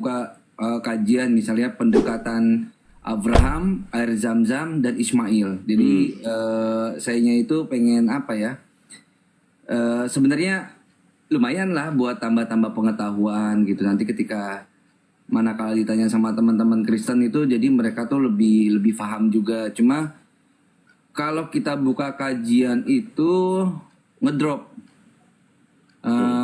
buka kajian misalnya pendekatan Abraham, air Zam-Zam dan Ismail. Jadi sayanya itu pengen apa ya? Sebenarnya lumayan lah buat tambah-tambah pengetahuan gitu. Nanti ketika manakala ditanya sama teman-teman Kristen itu, jadi mereka tuh lebih paham juga. Cuma kalau kita buka kajian itu ngedrop,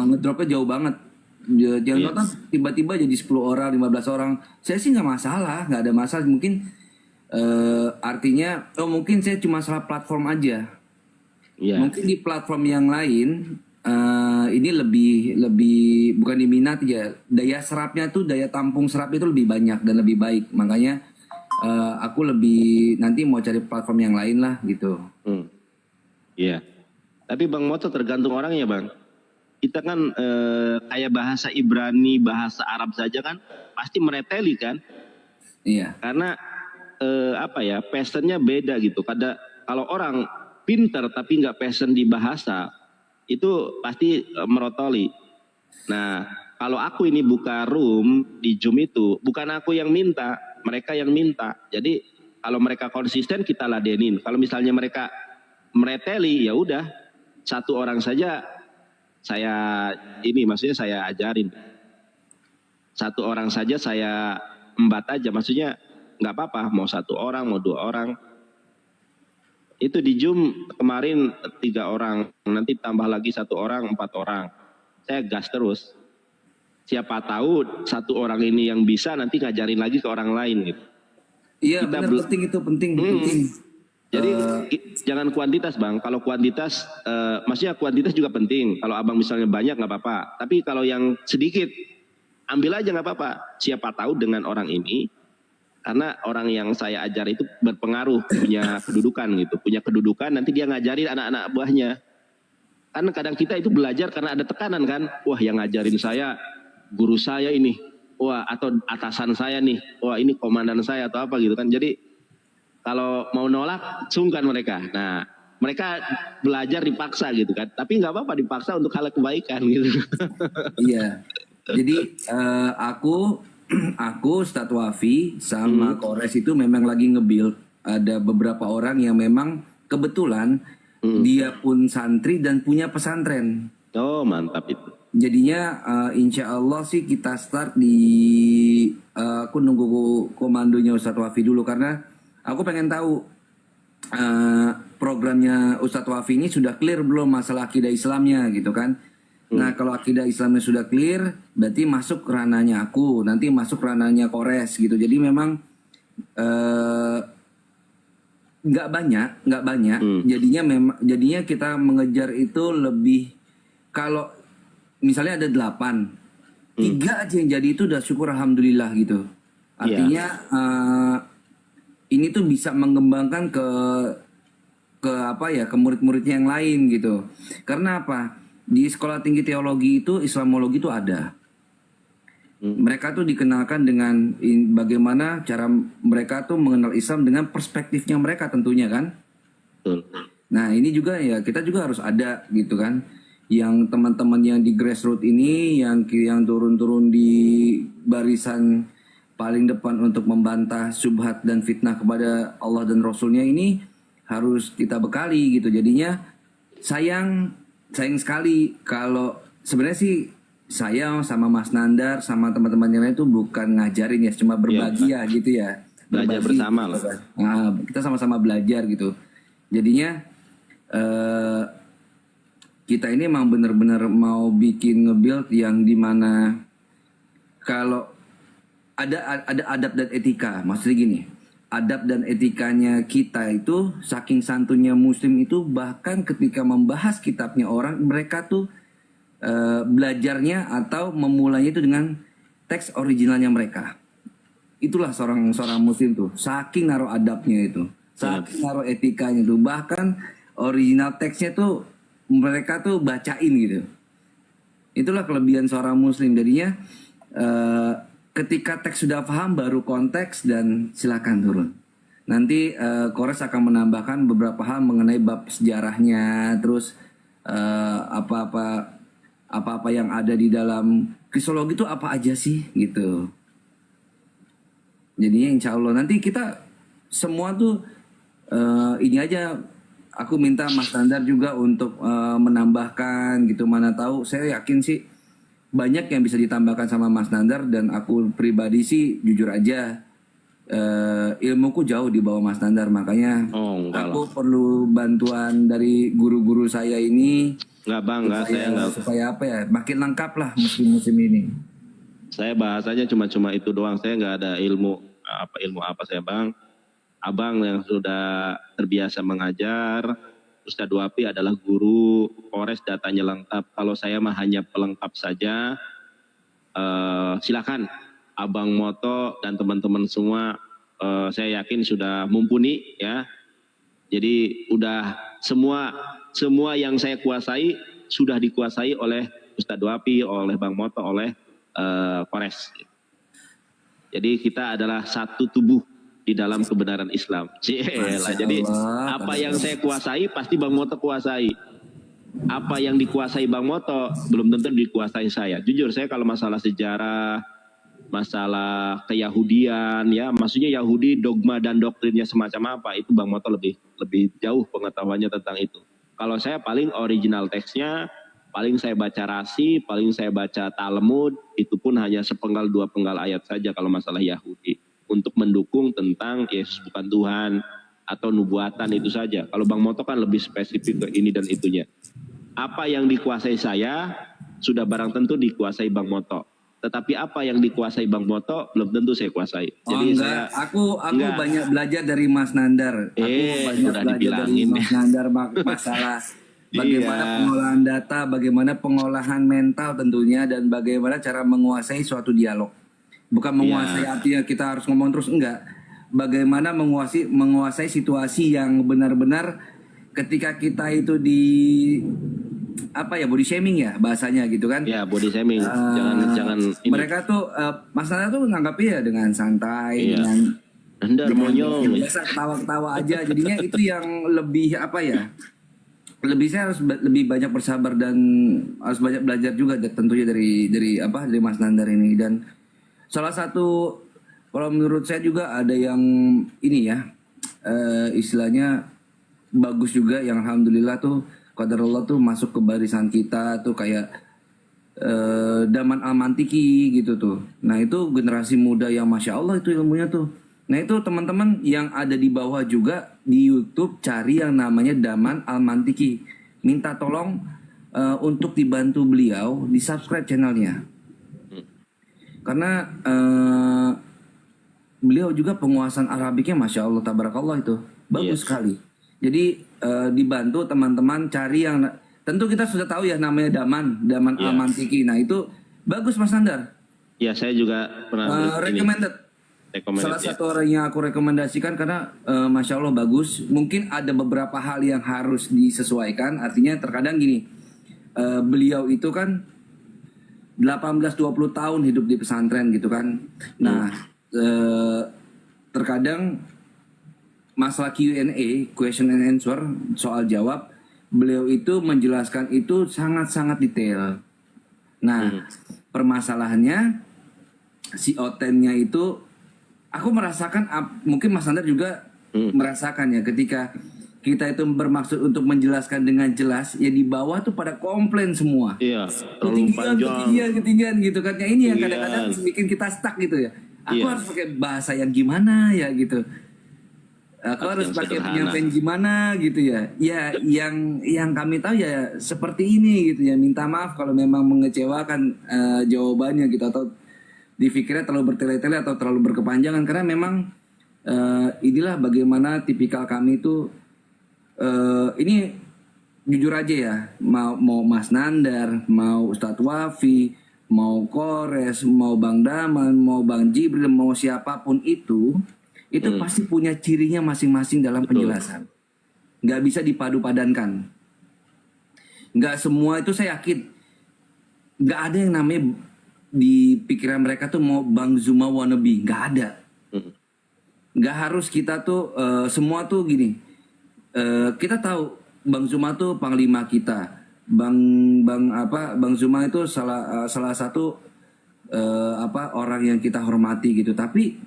ngedropnya jauh banget. Jangan nonton tiba-tiba jadi 10 orang, 15 orang. Saya sih nggak masalah, nggak ada masalah. Mungkin artinya, mungkin saya cuma salah platform aja. Mungkin di platform yang lain ini lebih bukan diminati ya, daya serapnya tuh, daya tampung serapnya itu lebih banyak dan lebih baik. Makanya aku lebih nanti mau cari platform yang lain lah gitu. Iya. Tapi Bang Moto tergantung orangnya Bang. Kita kan kayak bahasa Ibrani, bahasa Arab saja kan pasti mereteli kan. Iya. Karena apa ya, passionnya beda gitu. Kalau orang pinter tapi nggak passion di bahasa, itu pasti merotoli. Nah, kalau aku ini buka room di Zoom itu, bukan aku yang minta, mereka yang minta. Jadi kalau mereka konsisten kita ladenin. Kalau misalnya mereka mereteli, ya udah satu orang saja maksudnya saya ajarin. Satu orang saja saya embat aja, maksudnya nggak apa-apa, mau satu orang, mau dua orang. Itu di Zoom kemarin 3 orang, nanti tambah lagi 1 orang, 4 orang. Saya gas terus. Siapa tahu 1 orang ini yang bisa nanti ngajarin lagi ke orang lain gitu. Iya benar, penting itu, penting. Jadi jangan kuantitas Bang. Kalau kuantitas, maksudnya kuantitas juga penting. Kalau abang misalnya banyak nggak apa-apa. Tapi kalau yang sedikit, ambil aja nggak apa-apa. Siapa tahu dengan orang ini, karena orang yang saya ajar itu berpengaruh, punya kedudukan gitu. Punya kedudukan, nanti dia ngajarin anak-anak buahnya. Kan kadang kita itu belajar karena ada tekanan kan. Wah yang ngajarin saya, guru saya ini. Wah atau atasan saya nih. Wah ini komandan saya atau apa gitu kan. Jadi kalau mau nolak, sungkan mereka. Nah mereka belajar dipaksa gitu kan. Tapi nggak apa-apa dipaksa untuk hal kebaikan gitu. Iya. Jadi aku Ustadz Wafi sama Kores itu memang lagi nge-build. Ada beberapa orang yang memang kebetulan dia pun santri dan punya pesantren. Oh mantap itu. Jadinya insya Allah sih kita start di aku nunggu komandonya Ustadz Wafi dulu karena aku pengen tahu programnya Ustadz Wafi ini sudah clear belum masalah akidah Islamnya gitu kan. Nah kalau akidah Islamnya sudah clear, berarti masuk ranahnya aku, nanti masuk ranahnya Kores gitu. Jadi memang nggak banyak. Jadinya kita mengejar itu lebih, kalau misalnya ada 8, 3 aja yang jadi itu udah syukur alhamdulillah gitu. Artinya ini tuh bisa mengembangkan ke apa ya, ke murid-muridnya yang lain gitu. Karena apa? Di sekolah tinggi teologi itu Islamologi itu ada. Mereka tuh dikenalkan dengan bagaimana cara mereka tuh mengenal Islam dengan perspektifnya mereka tentunya kan. Nah ini juga ya kita juga harus ada gitu kan. Yang teman-teman yang di grassroots ini yang turun-turun di barisan paling depan untuk membantah syubhat dan fitnah kepada Allah dan Rasulnya ini harus kita bekali gitu. Jadinya sayang sekali kalau sebenarnya sih saya sama Mas Nandar sama teman-teman yang lain itu bukan ngajarin ya, cuma berbagi ya gitu ya. Belajar bersama lah. Nah, kita sama-sama belajar gitu. Jadinya kita ini emang bener-bener mau bikin nge-build yang dimana kalau ada adab dan etika. Maksudnya gini, adab dan etikanya kita itu saking santunnya muslim itu, bahkan ketika membahas kitabnya orang, mereka tuh belajarnya atau memulainya itu dengan teks originalnya mereka. Itulah seorang muslim tuh, saking naruh adabnya itu, saking naruh etikanya tuh, bahkan original teksnya tuh mereka tuh bacain gitu. Itulah kelebihan seorang muslim. Jadinya ketika teks sudah paham baru konteks dan silakan turun. Nanti Kores akan menambahkan beberapa hal mengenai bab sejarahnya, terus apa-apa yang ada di dalam kristologi itu apa aja sih gitu. Jadinya insya Allah nanti kita semua tuh ini aja. Aku minta Mas Nandar juga untuk menambahkan gitu. Mana tahu, saya yakin sih banyak yang bisa ditambahkan sama Mas Nandar, dan aku pribadi sih jujur aja ilmuku jauh di bawah Mas Nandar, makanya Enggak aku lah. perlu bantuan dari guru-guru saya ini Enggak bang, enggak, saya enggak. supaya apa ya, makin lengkap lah musim-musim ini. Saya bahasanya cuma itu doang. Saya nggak ada ilmu apa saya bang. Abang yang sudah terbiasa mengajar, Ustadz Wapi adalah guru, Polres datanya lengkap. Kalau saya mah hanya pelengkap saja. Silakan Abang Moto dan teman-teman semua, saya yakin sudah mumpuni ya. Jadi udah semua yang saya kuasai sudah dikuasai oleh Ustadz Wapi, oleh Bang Moto, oleh Polres. Jadi kita adalah satu tubuh di dalam kebenaran Islam. Cielah. Jadi apa yang saya kuasai pasti Bang Moto kuasai. Apa yang dikuasai Bang Moto belum tentu dikuasai saya. Jujur saya kalau masalah sejarah, masalah keyahudian ya, maksudnya Yahudi dogma dan doktrinnya semacam apa, itu Bang Moto lebih jauh pengetahuannya tentang itu. Kalau saya paling original teksnya, paling saya baca Rasi, paling saya baca Talmud, itu pun hanya sepenggal dua penggal ayat saja kalau masalah Yahudi. Untuk mendukung tentang Yesus bukan Tuhan atau nubuatan itu saja. Kalau Bang Moto kan lebih spesifik ke ini dan itunya. Apa yang dikuasai saya sudah barang tentu dikuasai Bang Moto. Tetapi apa yang dikuasai Bang Moto belum tentu saya kuasai. Jadi enggak. Aku enggak. banyak belajar dari Mas Nandar. Aku banyak udah belajar dibilangin. dari Mas Nandar masalah bagaimana pengolahan data, bagaimana pengolahan mental tentunya, dan bagaimana cara menguasai suatu dialog. Bukan menguasai artinya kita harus ngomong terus, enggak. Bagaimana menguasai situasi yang benar-benar ketika kita itu di apa ya, body shaming ya bahasanya gitu kan. Ya, body shaming. Jangan ini. Mereka tuh Mas Nanda tuh menanggapi ya dengan santai, Iya. dengan monyong. biasa ketawa-ketawa aja. Jadinya itu yang lebih apa ya? Saya harus lebih banyak bersabar dan harus banyak belajar juga tentunya dari Mas Nandar ini. Dan salah satu, kalau menurut saya juga ada yang ini ya, istilahnya bagus juga, yang alhamdulillah tuh qadarullah tuh masuk ke barisan kita tuh, kayak Daman Almantiki gitu tuh. Nah itu generasi muda yang masya Allah itu ilmunya tuh. Nah itu teman-teman yang ada di bawah juga di YouTube cari yang namanya Daman Almantiki. Minta tolong untuk dibantu beliau di subscribe channelnya. Karena beliau juga penguasaan Arabiknya masya Allah tabarakallah itu bagus sekali. Jadi dibantu teman-teman cari yang tentu kita sudah tahu ya namanya Daman Almantiki. Nah itu bagus Mas Nandar. Ya saya juga pernah recommended. Salah satu orang yang aku rekomendasikan karena masya Allah bagus. Mungkin ada beberapa hal yang harus disesuaikan. Artinya terkadang gini, beliau itu kan 18-20 tahun hidup di pesantren gitu kan. Nah terkadang masalah Q&A, question and answer, soal jawab, beliau itu menjelaskan itu sangat-sangat detail. Nah permasalahannya si Otennya itu, aku merasakan, mungkin Mas Nandar juga merasakan ya, ketika kita itu bermaksud untuk menjelaskan dengan jelas, ya di bawah tuh pada komplain semua. Iya, terlalu panjang. Ketinggian gitu kan. Ya ini yang kadang-kadang bikin kita stuck gitu ya. Aku harus pakai bahasa yang gimana ya gitu. Aku harus pakai penyampaian gimana gitu ya. Ya yang kami tahu ya seperti ini gitu ya. Minta maaf kalau memang mengecewakan jawabannya gitu, atau dipikirnya terlalu bertele-tele atau terlalu berkepanjangan, karena memang inilah bagaimana tipikal kami itu. Ini jujur aja ya, mau Mas Nandar, mau Ustadz Wafi, mau Kores, mau Bang Daman, mau Bang Jibril, mau siapapun itu pasti punya cirinya masing-masing dalam penjelasan. Nggak bisa dipadu-padankan. Nggak semua itu saya yakin. Nggak ada yang namanya di pikiran mereka tuh mau Bang Zuma wannabe. Nggak ada. Nggak harus kita tuh semua tuh gini. Kita tahu Bang Zuma tuh panglima kita. Bang Zuma itu salah satu orang yang kita hormati gitu. Tapi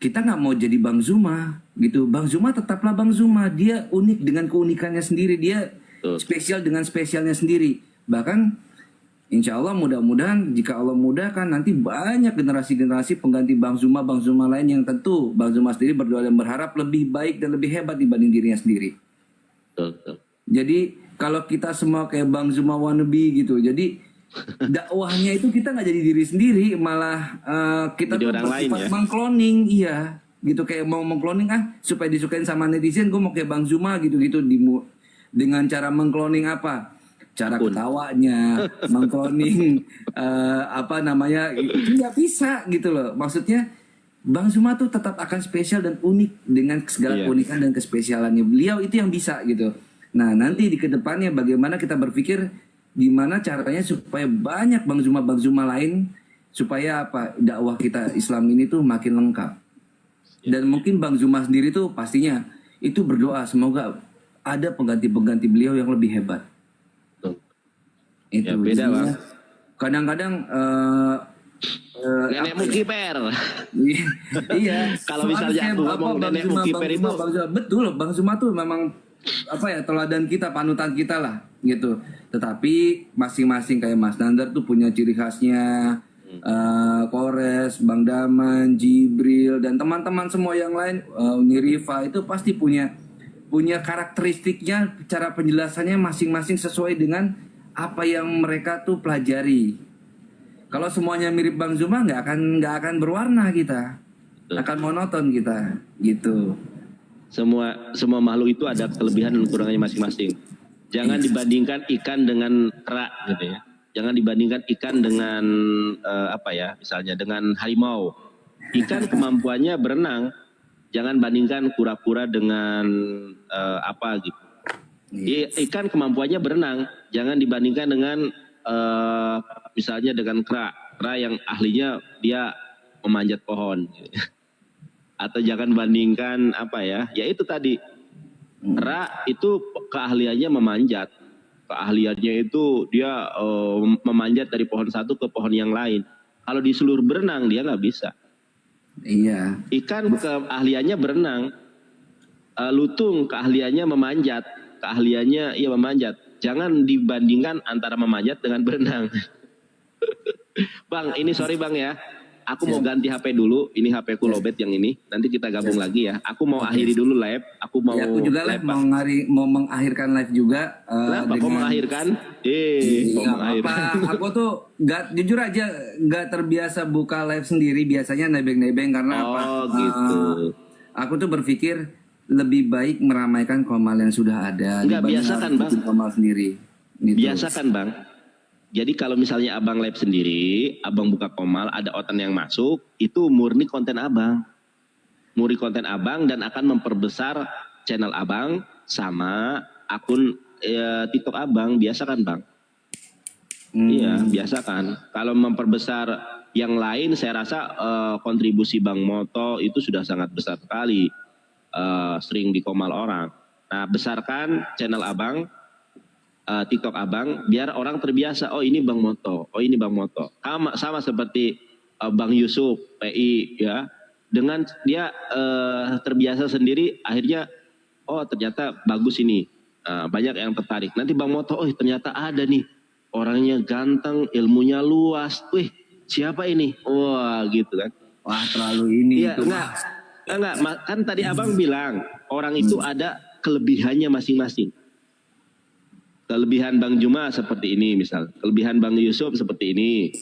kita nggak mau jadi Bang Zuma gitu. Bang Zuma tetaplah Bang Zuma, dia unik dengan keunikannya sendiri, dia Betul. spesial dengan spesialnya sendiri. Bahkan insya Allah mudah-mudahan jika Allah mudahkan nanti banyak generasi-generasi pengganti Bang Zuma lain yang tentu Bang Zuma sendiri berdoa dan berharap lebih baik dan lebih hebat dibanding dirinya sendiri. Betul. Jadi kalau kita semua kayak Bang Zuma wannabe gitu, jadi dakwahnya itu kita nggak jadi diri sendiri, malah kita Jadi tuh orang lain bersifat ya? mengkloning, iya, gitu kayak mau mengkloning supaya disukain sama netizen, gue mau kayak Bang Zuma gitu-gitu dengan cara mengkloning apa? Cara Akun. ketawanya, mengkloning apa namanya, nggak bisa gitu loh. Maksudnya Bang Zuma tuh tetap akan spesial dan unik dengan segala Iya. keunikan dan kespesialannya. Beliau itu yang bisa gitu. Nah nanti di kedepannya bagaimana kita berpikir gimana caranya supaya banyak Bang Zuma lain supaya apa dakwah kita Islam ini tuh makin lengkap. Dan mungkin Bang Zuma sendiri tuh pastinya itu berdoa semoga ada pengganti-pengganti beliau yang lebih hebat. Betul. Itu Ya, beda, isinya. Bang. Kadang-kadang Nenek Mukiper. iya. Kalau Soalnya misalnya kayak aku ngomong Bang Nenek Zuma, Mukiper Bang itu, Zuma, Bang Zuma. Betul, Bang Zuma tuh memang apa ya teladan kita, panutan kita lah gitu. Tetapi masing-masing kayak Mas Nandar tuh punya ciri khasnya. Kores, Bang Daman, Jibril dan teman-teman semua yang lain, Uni Rifa itu pasti punya karakteristiknya, cara penjelasannya masing-masing sesuai dengan apa yang mereka tuh pelajari. Kalau semuanya mirip Bang Zuma nggak akan berwarna kita, akan monoton kita, gitu. semua makhluk itu ada kelebihan dan kekurangannya masing-masing. Jangan dibandingkan ikan dengan kera gitu ya. Jangan dibandingkan ikan dengan misalnya dengan harimau. Ikan kemampuannya berenang. Jangan bandingkan kura-kura dengan gitu. Ikan kemampuannya berenang. Jangan dibandingkan dengan misalnya dengan kera. Kera yang ahlinya dia memanjat pohon. Atau jangan bandingkan ya itu tadi. Kera itu keahliannya memanjat. Keahliannya itu dia memanjat dari pohon satu ke pohon yang lain. Kalau di seluruh berenang dia nggak bisa. Iya. Ikan keahliannya berenang. Lutung keahliannya memanjat. Keahliannya memanjat. Jangan dibandingkan antara memanjat dengan berenang. Bang, ini sorry Bang ya. Aku mau ganti HP dulu. Ini HP ku lowbat yang ini. Nanti kita gabung lagi ya. Aku mau akhiri dulu live. Aku mau Ya, aku juga live mau mengakhirkan live juga. Kenapa kok mengakhirkan? Iya, apa? Aku tuh jujur aja nggak terbiasa buka live sendiri. Biasanya nebeng-nebeng karena apa? Gitu. Aku tuh berpikir lebih baik meramaikan komal yang sudah ada. Enggak, dibanding biasakan, harus Bang. bikin komal sendiri. Gitu. Biasakan Bang. Jadi kalau misalnya Abang live sendiri, Abang buka komal, ada otan yang masuk, itu murni konten Abang. Murni konten Abang dan akan memperbesar channel Abang sama akun TikTok Abang. Biasakan Bang. Iya, biasakan. Kalau memperbesar yang lain, saya rasa kontribusi Bang Moto itu sudah sangat besar sekali. Sering dikomal orang. Nah, besarkan channel Abang, TikTok Abang, biar orang terbiasa. Oh ini Bang Moto, oh ini Bang Moto. Sama seperti Bang Yusuf, PI ya. Dengan dia terbiasa sendiri, akhirnya oh ternyata bagus ini. Banyak yang tertarik. Nanti Bang Moto, oh ternyata ada nih. Orangnya ganteng, ilmunya luas. Wih, siapa ini? Wah gitu kan. Wah terlalu ini. Iya, enggak. Kan tadi Abang bilang, orang itu ada kelebihannya masing-masing. Kelebihan Bang Juma seperti ini misal, kelebihan Bang Yusuf seperti ini,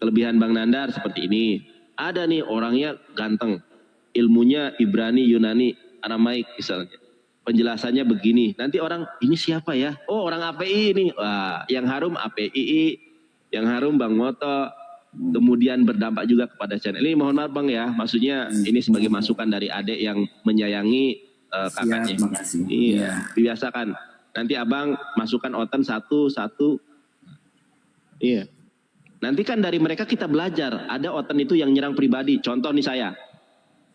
kelebihan Bang Nandar seperti ini. Ada nih orangnya ganteng, ilmunya Ibrani, Yunani, Aramaik misalnya. Penjelasannya begini, nanti orang ini siapa ya? Oh orang API ini, wah yang harum API, yang harum Bang Moto. Kemudian berdampak juga kepada channel ini. Mohon maaf Bang ya, maksudnya ini sebagai masukan dari adik yang menyayangi kakaknya. Siap, makasih. Iya, dibiasakan. Nanti Abang masukkan otan satu. Iya. Nanti kan dari mereka kita belajar. Ada otan itu yang nyerang pribadi. Contoh nih saya.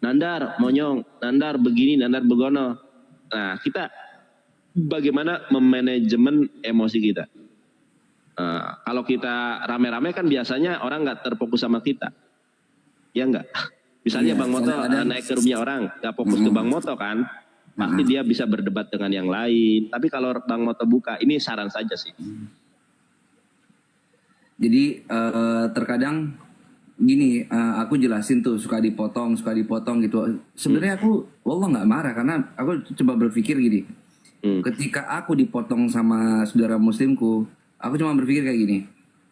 Nandar, monyong. Nandar begini, Nandar begono. Nah, kita bagaimana memanajemen emosi kita. Kalau kita rame-rame kan biasanya orang nggak terfokus sama kita. Ya enggak? Misalnya Iya, Bang Moto kadang-kadang- naik ke rumahnya orang, nggak fokus ke Bang Moto kan, pasti dia bisa berdebat dengan yang lain. Tapi kalau Bang Moto buka, ini saran saja sih. Jadi terkadang gini, aku jelasin tuh suka dipotong gitu. Sebenarnya aku, wallah nggak marah karena aku coba berpikir gini. Ketika aku dipotong sama saudara muslimku, aku cuma berpikir kayak gini.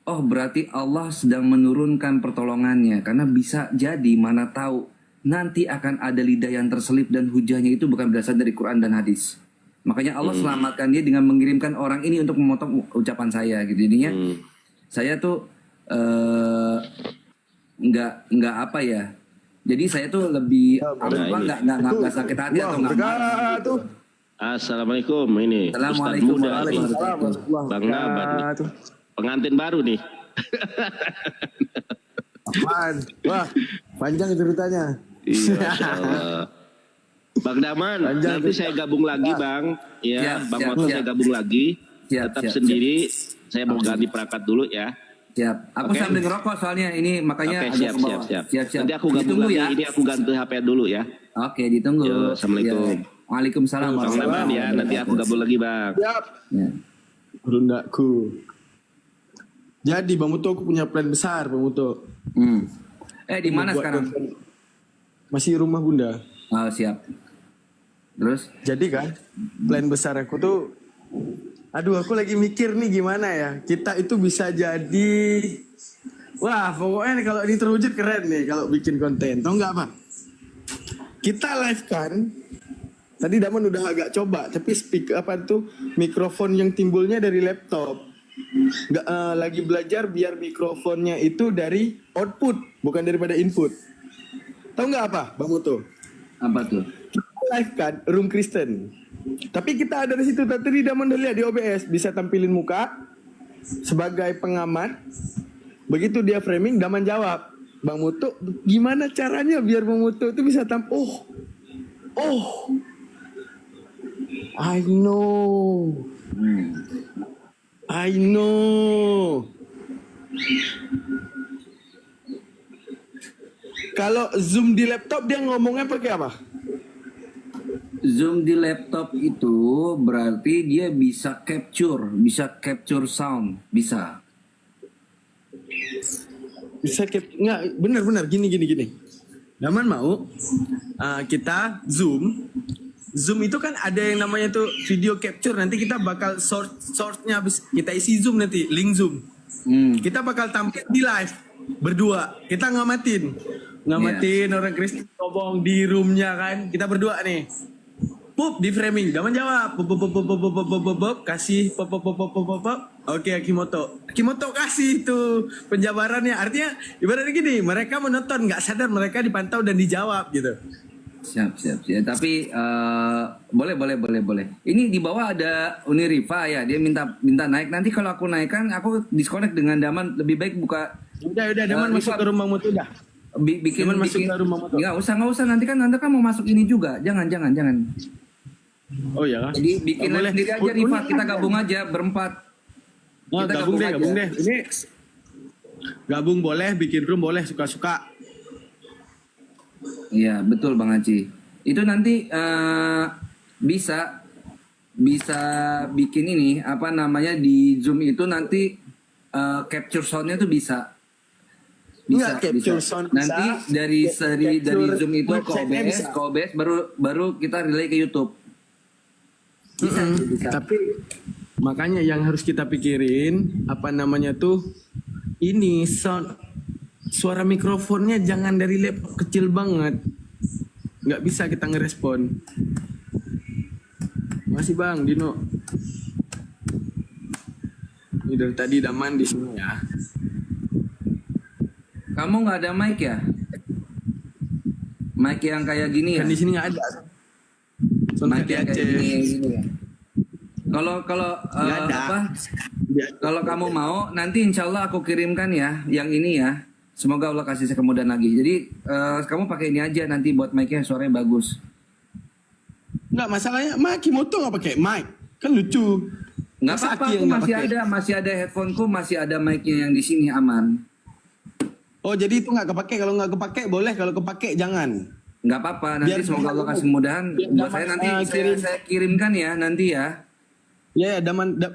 Oh berarti Allah sedang menurunkan pertolongannya karena bisa jadi mana tahu nanti akan ada lidah yang terselip dan hujahnya itu bukan berasal dari Quran dan hadis. Makanya Allah selamatkan dia dengan mengirimkan orang ini untuk memotong ucapan saya gitu. Jadinya saya tuh nggak apa ya. Jadi saya tuh lebih nggak sakit hati atau nggak marah. Tuh. Assalamualaikum ini Ustadz Assalamualaikum Muda warahmatullahi nih. Bang Naban nih. Pengantin baru nih. Apaan? Wah, panjang ceritanya. Iya, Masya Allah. Bang Daman, Panjang nanti cerita. saya gabung lagi Bang. Ya, Siap, Bang siap, Moto siap. saya gabung lagi. Siap, Tetap siap, sendiri. Saya mau ganti perangkat dulu ya. Siap. Aku Oke. sambil ngerokok soalnya ini makanya Oke, agak siap, ke bawah. siap. Siap. Nanti aku gabung Ditunggu lagi. ya. Ini aku ganti HP dulu ya. Oke, ditunggu. Yo, Assalamualaikum. Ya. Waalaikumsalam Bang Daman ya, nanti aku gabung lagi Bang. Siap. Ya. Rundaku. Jadi Bang Muto aku punya plan besar Bang Muto. Di mana Buat sekarang? konten. Masih rumah Bunda. Oh, siap. Terus? Jadi kan plan besar aku tuh, aduh aku lagi mikir nih gimana ya kita itu bisa jadi, wah pokoknya nih kalau ini terwujud keren nih kalau bikin konten. Tau nggak apa? Kita live kan, tadi Daman udah agak coba, tapi speaker apa tuh mikrofon yang timbulnya dari laptop. Nggak, lagi belajar biar mikrofonnya itu dari output bukan daripada input. Tahu nggak apa, Bang Muto? Apa tuh? Kita live kan Room Kristen. Tapi kita ada di situ tadi Daman udah lihat di OBS bisa tampilin muka sebagai pengamat. Begitu dia framing Daman jawab, Bang Muto gimana caranya biar Bang Muto itu bisa I know. Kalau Zoom di laptop dia ngomongnya pakai apa? Zoom di laptop itu berarti dia bisa capture sound, bisa. Nggak, benar gini. Daman mau kita Zoom itu kan ada yang namanya tuh video capture. Nanti kita bakal source-nya habis kita isi Zoom nanti link Zoom. Kita bakal tampil di live berdua. Kita ngamatin orang Kristen ngomong di roomnya kan. Kita berdua nih. Pup di framing. Daman jawab. Pup kasih pup. Oke, Akimoto kasih itu penjabarannya. Artinya ibaratnya gini, mereka menonton nggak sadar mereka dipantau dan dijawab gitu. Siap. Tapi boleh. Ini di bawah ada Uniriva ya. Dia minta naik. Nanti kalau aku naikkan, aku disconnect dengan Daman. Lebih baik buka. Udah Daman masuk ke rumah Mutu dah. Bikin masuk ke rumah motor. Nggak usah. Nanti kan mau masuk ini juga. Jangan. Oh iya kan? Jadi bikin live sendiri aja, Riva. Kita gabung aja berempat. Oh, Kita gabung aja. deh. Ini gabung boleh, bikin room boleh, suka-suka. Iya, betul Bang Aci. Itu nanti bisa bikin ini apa namanya di Zoom itu nanti capture soundnya tuh bisa. Enggak, capture sound bisa. Nanti dari Capture Zoom itu ke website-nya OBS, bisa. baru kita relay ke YouTube. Bisa. Tapi makanya yang harus kita pikirin apa namanya tuh ini sound suara mikrofonnya jangan dari laptop kecil banget. Nggak bisa kita ngerespon. Masih Bang Dino. Ini dari tadi Daman di sini ya. Kamu nggak ada mic ya? Mic yang kayak gini ya? Kan di sini nggak ada. Sound Mic yang kayak Aceh. gini ya. Kalau Nggak ada. apa? Kalau kamu mau, nanti insya Allah aku kirimkan ya, yang ini ya. Semoga Allah kasih saya kemudahan lagi. Jadi kamu pakai ini aja nanti buat mic-nya suaranya bagus. Nggak masalahnya, Akimoto nggak pakai mic, kan lucu. Nggak Masa apa-apa, Aki aku yang nggak masih pakai? ada headphoneku, masih ada mic-nya yang di sini aman. Oh jadi itu nggak kepake, kalau nggak kepake boleh, kalau kepake jangan. Nggak apa-apa, nanti Biar- semoga Allah kasih kemudahan. biar Buat Daman, saya nanti kirim. saya kirimkan ya nanti ya. Ya,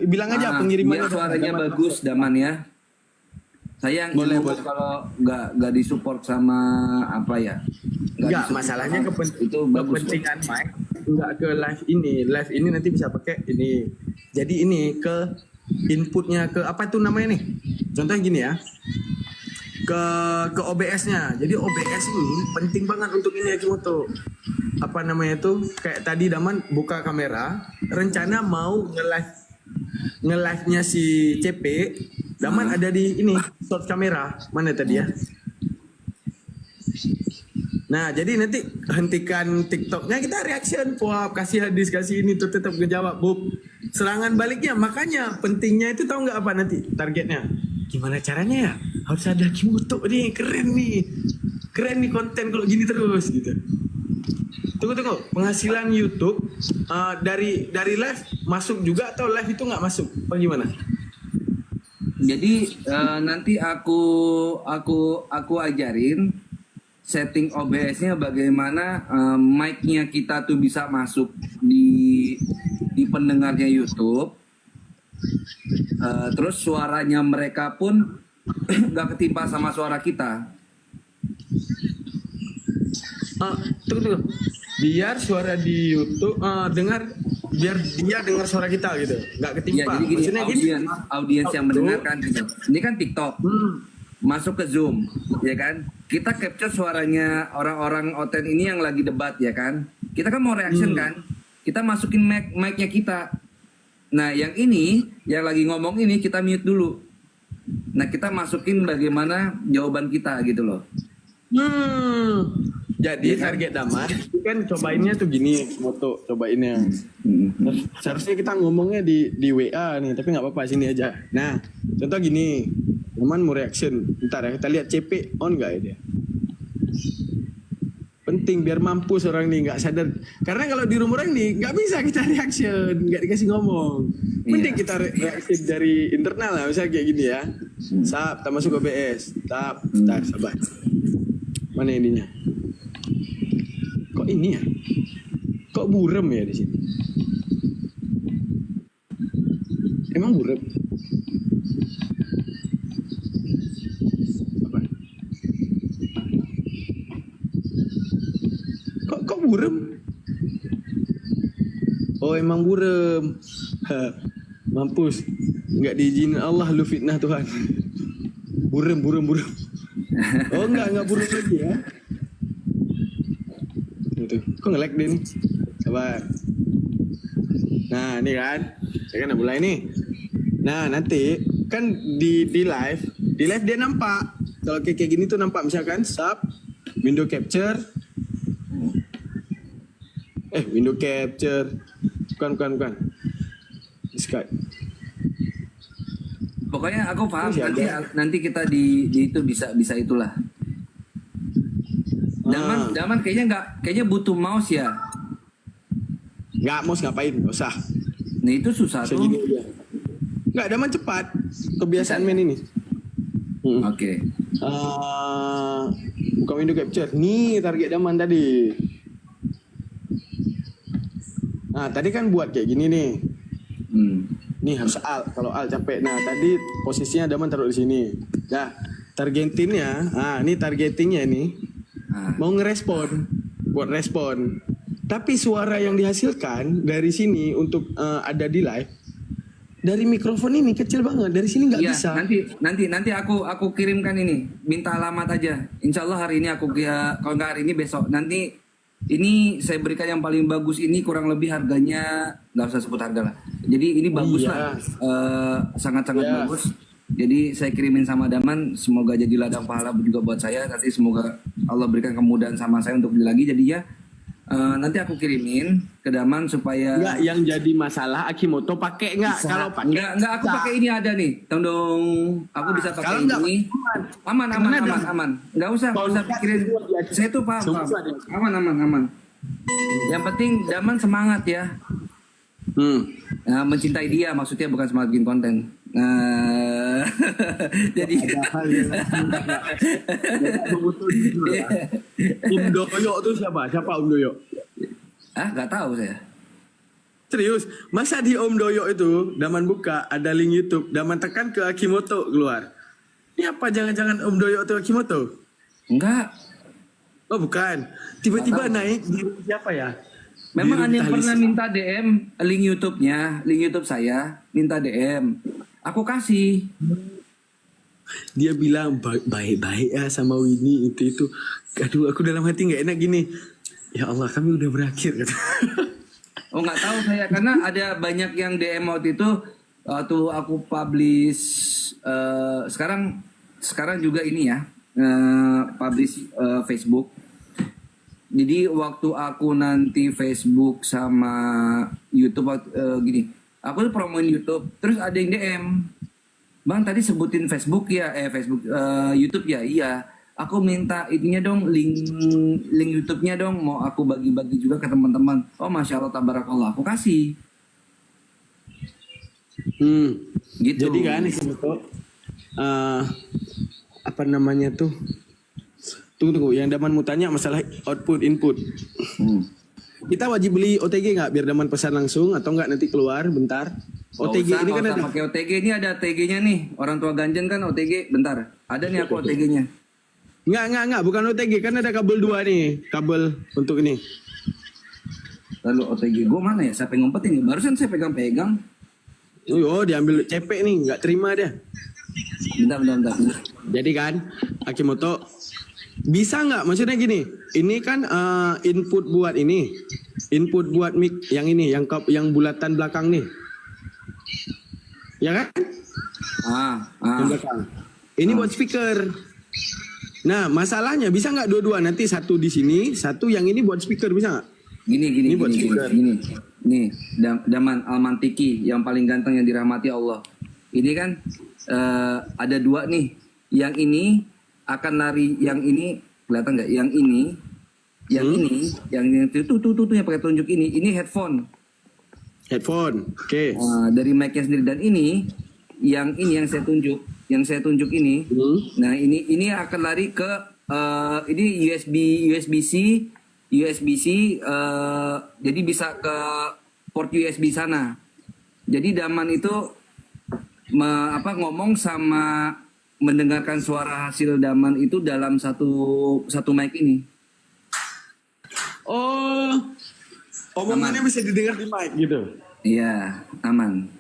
bilang aja pengirimannya. Biar suaranya Daman. bagus Daman ya. Saya yang Boleh, ilmu boleh. kalau nggak disupport sama apa ya. Enggak, disupport masalahnya sama- itu bagus. kepentingan mic enggak ke live ini. Live ini nanti bisa pakai ini. Jadi ini ke inputnya ke apa tuh namanya nih? Contohnya gini ya. Ke OBS-nya. Jadi OBS ini penting banget untuk ini Akimoto. Apa namanya itu? Kayak tadi Daman buka kamera, rencana mau nge-live-nya si CP. Daman ada di ini, shot kamera. Mana tadi ya? Nah, jadi nanti hentikan TikToknya, kita reaction, wah kasih hadis, kasih ini tuh tetap ngejawab, Bub. Serangan baliknya, makanya pentingnya itu tahu nggak apa nanti targetnya? Gimana caranya ya? Harus ada Kimoto nih, keren nih konten kalau gini terus gitu. Tunggu, penghasilan YouTube dari live masuk juga atau live itu nggak masuk? Apa gimana? Jadi nanti aku ajarin setting OBS-nya bagaimana mic-nya kita tuh bisa masuk di pendengarnya YouTube. Terus suaranya mereka pun nggak ketimpa sama suara kita. Tunggu. Biar suara di YouTube biar dia dengar suara kita gitu, nggak Ya, ketimpa. jadi gini, Maksudnya gini. audiens yang mendengarkan gitu. Ini kan TikTok. Hmm. Masuk ke Zoom, ya kan? Kita capture suaranya orang-orang Oten ini yang lagi debat, ya kan? Kita kan mau reaction kan? Kita masukin mic-nya kita. Nah, yang ini, yang lagi ngomong ini kita mute dulu. Nah, kita masukin bagaimana jawaban kita gitu loh. Jadi Iya kan? target Daman kan cobainnya tuh gini, moto cobainnya. Seharusnya kita ngomongnya di WA nih, tapi nggak apa-apa, sini aja. Nah, contoh gini, Daman mau reaction, ntar ya kita lihat CP on nggak ya dia. Penting biar mampus orang nih nggak sadar. Karena kalau di rumah orang nih nggak bisa kita reaction, nggak dikasih ngomong. Mending Iya. kita reaction dari internal lah, misalnya kayak gini ya. Sap, kita masuk OBS. Tap, tar, sabar. Mana ininya? Kok ini ya? Kok burem ya di sini? Emang burem? Apa? Kok burem? Oh emang burem. Mampus. Nggak diizinin Allah lu fitnah Tuhan. Burem. Oh enggak burem lagi ya. Gitu. Kok nge-lag dia nih? Sabar. Nah, ini kan. Saya kan udah mulai nih. Nah, nanti kan di live dia nampak. Kalau kayak gini tuh nampak misalkan sub, window capture. Window capture. Bukan. Skype. Pokoknya aku paham Masih ada. nanti kita di itu bisa itulah. Daman kayaknya butuh mouse ya. Nggak mau ngapain, nggak usah. Nah itu susah tuh. Segini aja. Nggak, Daman cepat. Kebiasaan main ini. Oke. Buka window capture. Nih target Daman tadi. Nah tadi kan buat kayak gini nih. Nih harus alt. Kalau alt capek. Nah tadi posisinya Daman taruh di sini. Nah targetingnya. Ini targetingnya nih. Mau ngerespon. Buat respon. Tapi suara yang dihasilkan dari sini untuk ada di live. Dari mikrofon ini kecil banget. Dari sini nggak Iya, bisa. nanti aku kirimkan ini. Minta alamat aja. Insya Allah hari ini kalau nggak hari ini besok. Nanti ini saya berikan yang paling bagus ini kurang lebih harganya nggak usah sebut harga lah. Jadi ini bagus Iya. lah, sangat-sangat Iya. bagus. Jadi saya kirimin sama Daman, semoga jadi ladang pahala juga buat saya. Nanti semoga Allah berikan kemudahan sama saya untuk beli lagi. Jadi ya nanti aku kirimin ke Daman supaya Enggak, yang jadi masalah Akimoto pakai enggak? Kalau pakai Enggak, aku pakai ini ada nih. Tong aku bisa pakai Kalau enggak, ini. Aman. Enggak usah pikirin. Saya tuh paham. Aman. Yang penting Daman semangat ya. Nah, mencintai dia maksudnya bukan semangat bikin konten. Nah, jadi Ada hal yang nggak betul jujur lah. Om Doyok tuh siapa? Siapa Om Doyok? nggak tahu saya. Serius, masa di Om Doyok itu Daman buka ada link YouTube, Daman tekan ke Akimoto keluar. Ini apa jangan-jangan Om Doyok itu Akimoto? Enggak. Oh bukan, tiba-tiba Nggak tahu. naik di siapa ya? Memang ada Biru yang pernah Tali- minta DM link YouTube-nya, link YouTube saya, minta DM. Aku kasih. Dia bilang baik-baik ya sama Winnie itu. Aduh, aku dalam hati nggak enak gini. Ya Allah, kami udah berakhir. Kata. Oh nggak tahu saya karena ada banyak yang DM waktu itu waktu aku publish sekarang juga ini ya publish Facebook. Jadi waktu aku nanti Facebook sama YouTube gini, aku tuh promoin YouTube, terus ada yang DM, Bang tadi sebutin Facebook ya, Facebook YouTube ya, iya. Aku minta ininya dong, link YouTube-nya dong, mau aku bagi-bagi juga ke teman-teman. Oh masya Allah tabarakallah, aku kasih. Gitu. Jadi kan Akimoto, apa namanya tuh? Tunggu, yang Daman mau tanya masalah output input. Hmm. Kita wajib beli OTG nggak biar Daman pesan langsung atau nggak nanti keluar bentar? OTG ini kan ada. Pakai OTG ini ada OTG-nya nih. Orang tua ganjen kan OTG, bentar. Ada nih aku OTG-nya. Nggak, bukan OTG kan ada kabel 2 nih, kabel untuk ini. Lalu OTG gue mana ya? Saya ngumpetin nih. Barusan saya pegang-pegang. Oh, diambil CP nih, nggak terima dia. Bentar. Jadi kan, Akimoto bisa nggak? Maksudnya gini, ini kan input buat mic yang ini, yang bulatan belakang nih, ya kan? Yang belakang. Ini buat speaker. Nah, masalahnya bisa nggak dua-dua? Nanti satu di sini, satu yang ini buat speaker bisa nggak? Ini buat speaker. Gini. Nih, Daman Almantiki yang paling ganteng yang dirahmati Allah. Ini kan ada dua nih. Yang ini akan lari, yang ini kelihatan nggak? Yang ini, yang tuh yang pakai tunjuk ini headphone. Headphone, oke. Dari mic-nya sendiri dan ini yang saya tunjuk ini. Nah, ini akan lari ke ini USB-C jadi bisa ke port USB sana. Jadi Daman itu ngomong sama mendengarkan suara hasil Daman itu dalam satu mic ini. Oh, omongannya bisa didengar di mic gitu. Iya, aman.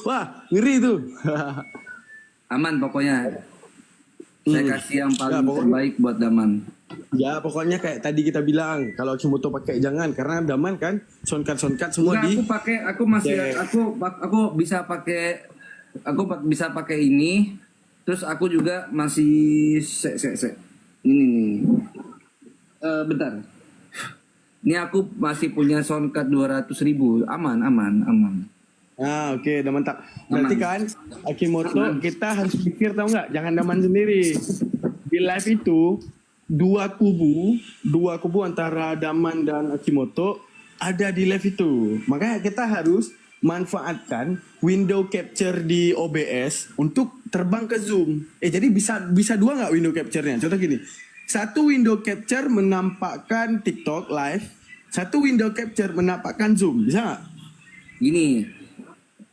Wah, ngeri tuh. Aman pokoknya. Saya kasih yang paling pokoknya- terbaik buat Daman. Ya pokoknya kayak tadi kita bilang, kalau Akimoto pakai jangan karena Daman kan soundcard semua Enggak, di. aku bisa pakai ini. Terus aku juga masih ini nih. Bentar. Ini aku masih punya soundcard 200.000. Aman. Ah oke, Daman tak. Berarti kan Akimoto Aman. kita harus pikir tahu nggak, jangan Daman sendiri. Di live itu dua kubu antara Daman dan Akimoto ada di live itu. Makanya kita harus manfaatkan window capture di OBS untuk terbang ke Zoom. Jadi bisa dua nggak window capture-nya? Contoh gini, satu window capture menampakkan TikTok live, satu window capture menampakkan Zoom, bisa nggak? Gini.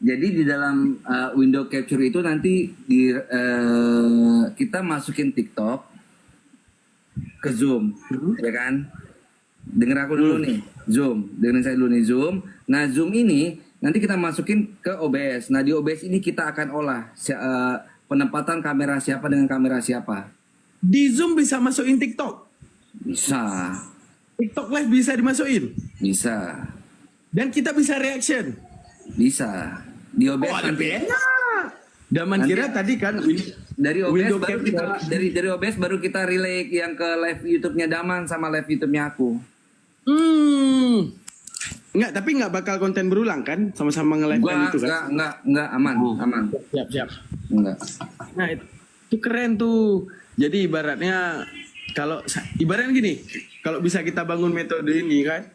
Jadi di dalam window capture itu nanti kita masukin TikTok ke Zoom, ya kan? Dengar aku dulu nih, Zoom. Dengerin saya dulu nih, Zoom. Nah, Zoom ini nanti kita masukin ke OBS. Nah, di OBS ini kita akan olah penempatan kamera siapa dengan kamera siapa. Di Zoom bisa masukin TikTok. Bisa. TikTok live bisa dimasukin. Bisa. Dan kita bisa reaction. Bisa. Di OBS ada nanti. enak. Daman Nanti- kira tadi kan Dari OBS window baru kita capture. dari OBS baru kita relay yang ke live YouTube-nya Daman sama live YouTube-nya aku. Tapi nggak bakal konten berulang kan? Sama-sama nge-live kan itu kan? Enggak, aman. Siap. Enggak. Nah itu keren tuh. Jadi ibaratnya ibaratnya gini, kalau bisa kita bangun metode ini kan,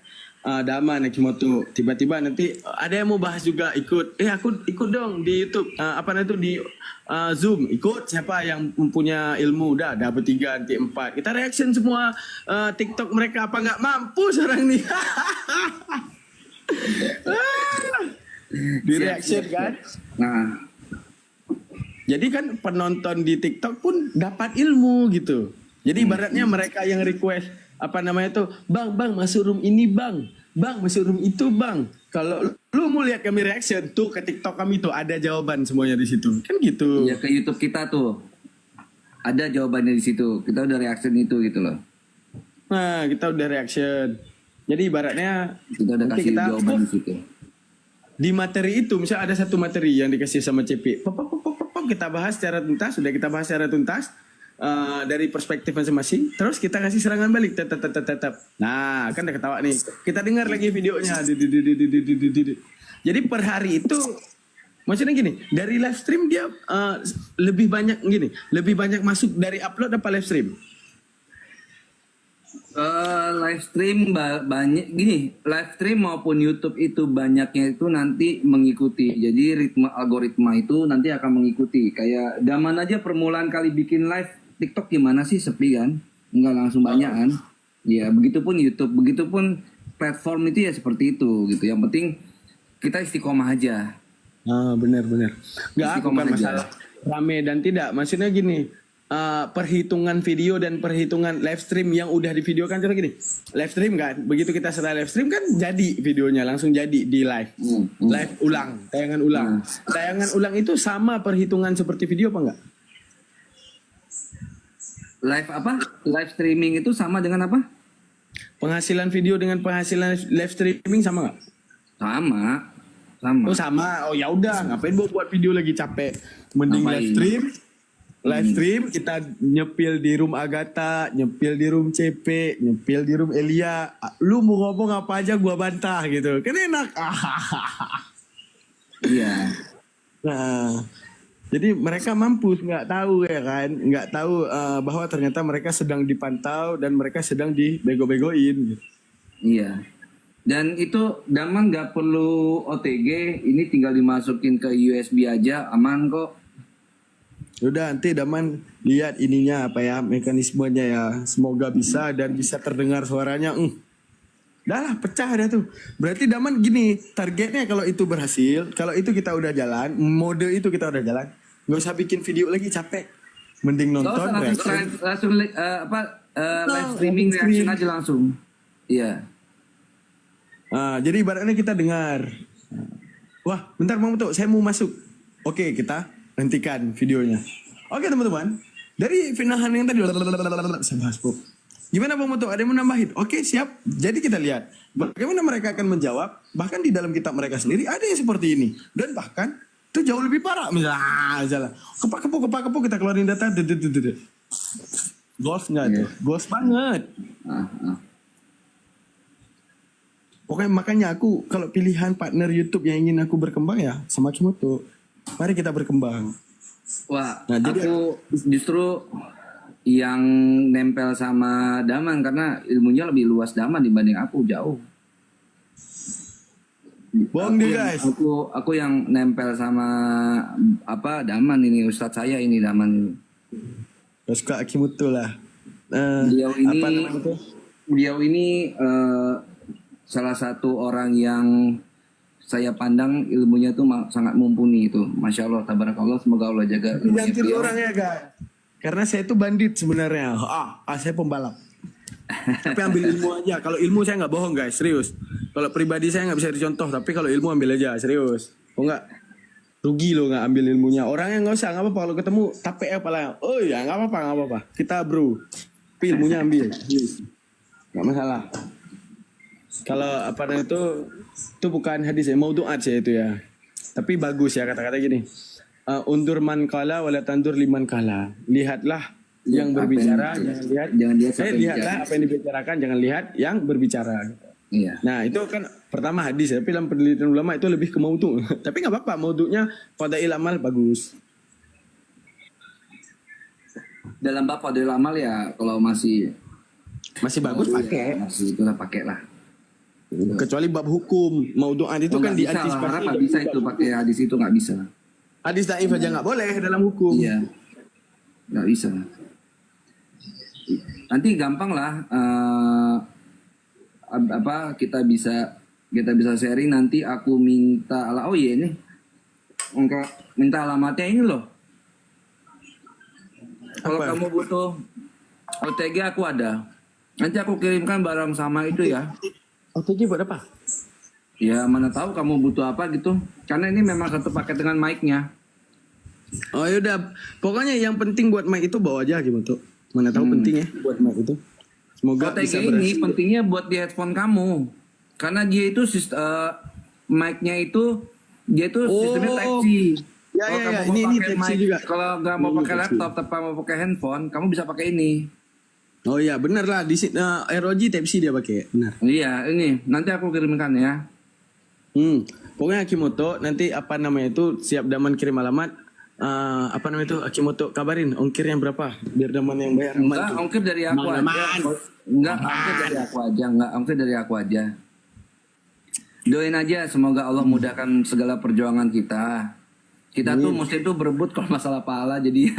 Dama Nekimoto. Tiba-tiba nanti ada yang mau bahas juga ikut. Aku ikut dong di YouTube. Apa namanya itu di Zoom. Ikut siapa yang punya ilmu. Udah bertiga nanti 4. Kita reaction semua TikTok mereka apa nggak mampu sekarang nih. Di reaction kan. Nah, Jadi kan penonton di TikTok pun dapat ilmu gitu. Jadi ibaratnya mereka yang request apa namanya tuh, bang masuk room ini bang masuk room itu bang. Kalau lu mau lihat kami reaction tuh ke TikTok kami tuh ada jawaban semuanya di situ. Kan gitu. ya ke YouTube kita tuh ada jawabannya di situ. Kita udah reaction itu gitu loh. Nah kita udah reaction. Jadi ibaratnya Kita udah nanti kasih jawaban di situ. di materi itu misalnya ada satu materi yang dikasih sama CP. Kita bahas secara tuntas, sudah kita bahas secara tuntas. Dari perspektif masing-masing, terus kita kasih serangan balik, tetap. Nah, kan udah ketawa nih. Kita dengar lagi videonya. Jadi per hari itu, maksudnya gini, dari live stream dia lebih banyak masuk dari upload apa live stream? Live stream banyak gini, live stream maupun YouTube itu banyaknya itu nanti mengikuti. Jadi ritme algoritma itu nanti akan mengikuti. Kayak Daman aja permulaan kali bikin live TikTok gimana sih, sepi kan? Enggak langsung banyak kan? Ya begitupun YouTube, begitupun platform itu ya seperti itu gitu. Yang penting kita istiqomah aja. Benar. Nggak aku Istiqomah kan aja. masalah rame dan tidak. Maksudnya gini, perhitungan video dan perhitungan live stream yang udah divideokan contoh gini. Live stream kan, begitu kita setelah live stream kan jadi videonya langsung jadi di live. Live ulang, tayangan ulang. Tayangan ulang itu sama perhitungan seperti video apa enggak? Live apa? Live streaming itu sama dengan apa? Penghasilan video dengan penghasilan live streaming sama nggak? Sama. Oh sama. Oh ya udah, ngapain buat video lagi capek. Mending Ngapain? live stream kita nyepil di room Agatha, nyepil di room CP, nyepil di room Elia. Lu mau ngomong apa aja gua bantah gitu. Kan enak. Iya. Nah, jadi mereka mampus nggak tahu ya kan, nggak tahu bahwa ternyata mereka sedang dipantau dan mereka sedang dibego-begoin. Gitu. Iya. Dan itu Daman nggak perlu OTG, ini tinggal dimasukin ke USB aja, aman kok. Udah nanti Daman lihat ininya apa ya mekanismenya ya, semoga bisa dan bisa terdengar suaranya. Dah lah pecah dah tuh. Berarti Daman gini, targetnya kalau itu berhasil, kalau itu kita udah jalan, mode itu kita udah jalan, nggak usah bikin video lagi capek. Mending Nggak nonton usah reaction. langsung live streaming reaction aja langsung. Iya. Jadi ibaratnya kita dengar. Wah, bentar Bang Mutu, saya mau masuk. Oke, kita hentikan videonya. Oke teman-teman, dari finahan yang tadi saya bahas Bob. Gimana Bang Mutu? Ada yang mau nambahin? Oke, siap. Jadi kita lihat bagaimana mereka akan menjawab. Bahkan di dalam kitab mereka sendiri ada yang seperti ini. Dan bahkan itu jauh lebih parah. Misalnya, kepak-kepu kita keluarin data. Golf nggak tuh? Golf banget. Pokoknya makanya aku kalau pilihan partner YouTube yang ingin aku berkembang ya sama Kimoto. Mari kita berkembang. Wah, Nah, jadi- aku justru yang nempel sama Daman karena ilmunya lebih luas Daman dibanding aku jauh. Bohong Aku dia yang- guys. Aku yang nempel sama Daman ini, Ustadz saya ini Daman. Gak suka Kimoto lah. Beliau ini Apa namanya itu? Beliau ini salah satu orang yang saya pandang ilmunya tuh sangat mumpuni itu. Masya Allah, tabarakallah, semoga Allah jaga ilmunya Ganti beliau. orang ya guys. Karena saya itu bandit sebenarnya. Saya pembalap. Tapi ambil ilmu aja. Kalau ilmu saya nggak bohong guys, serius. Kalau pribadi saya nggak bisa dicontoh, tapi kalau ilmu ambil aja, serius. Oh nggak, rugi lo nggak ambil ilmunya. Orangnya nggak usah, nggak apa-apa kalau ketemu tape apalah. Oh ya nggak apa-apa. Kita bro, tapi ilmunya ambil, nggak masalah. Kalau apa namanya itu bukan hadis ya, maudhu'at sih itu ya. Tapi bagus ya kata-kata gini. Undur man kala wala tandur liman kala. Lihatlah yang Apa berbicara, yang- jangan lihat. jangan lihat siapa yang Lihatlah bicara. apa yang dibicarakan, jangan lihat yang berbicara. Iya. Nah itu kan pertama hadis, tapi dalam penelitian ulama itu lebih ke maudhu'. Tapi nggak apa-apa, maudhu'nya fadail amal bagus. Dalam bab fadhil amal ya kalau masih Masih bagus pakai. masih itulah pakai lah. Kecuali bab hukum, maudu'at itu kan Nggak bisa lah, diantisipasi. harap nggak bisa itu pakai hadis itu nggak bisa. Hadis dhaif aja nggak boleh dalam hukum. Iya, nggak bisa. Nanti gampang lah, apa kita bisa sharing. Nanti aku minta oh iya ini, enggak minta alamatnya ini loh. Kalau Apa? kamu butuh OTG aku ada. Nanti aku kirimkan barang sama itu ya. OTG buat apa? Ya mana tahu kamu butuh apa gitu. Karena ini memang satu paket dengan mic-nya. Oh yaudah, pokoknya yang penting buat mic itu bawa aja gitu. Mana tahu penting ya buat mic itu. Semoga OTG bisa ini berhasil. pentingnya buat di headphone kamu. Karena dia itu mic-nya itu dia itu sistemnya Oh. Type C. Ya, Kalau ya, kamu ya. mau Ini pakai Type C mic, juga. kalau nggak mau Ini pakai Type C. laptop tapi mau pakai handphone, kamu bisa pakai ini. Oh iya benar lah di sini ROG Type C dia pakai. Benar. Iya, ini nanti aku kirimkan ya. Pokoknya Akimoto nanti apa namanya itu siap Daman kirim alamat. Apa namanya itu Akimoto kabarin ongkirnya berapa biar Daman yang bayar. Enggak, ongkir dari aku aja. Aman. Enggak, ongkir dari aku aja. Enggak, ongkir dari aku aja. Doain aja semoga Allah mudahkan segala perjuangan kita. Kita tuh mesti tuh berebut kalau masalah pahala, jadi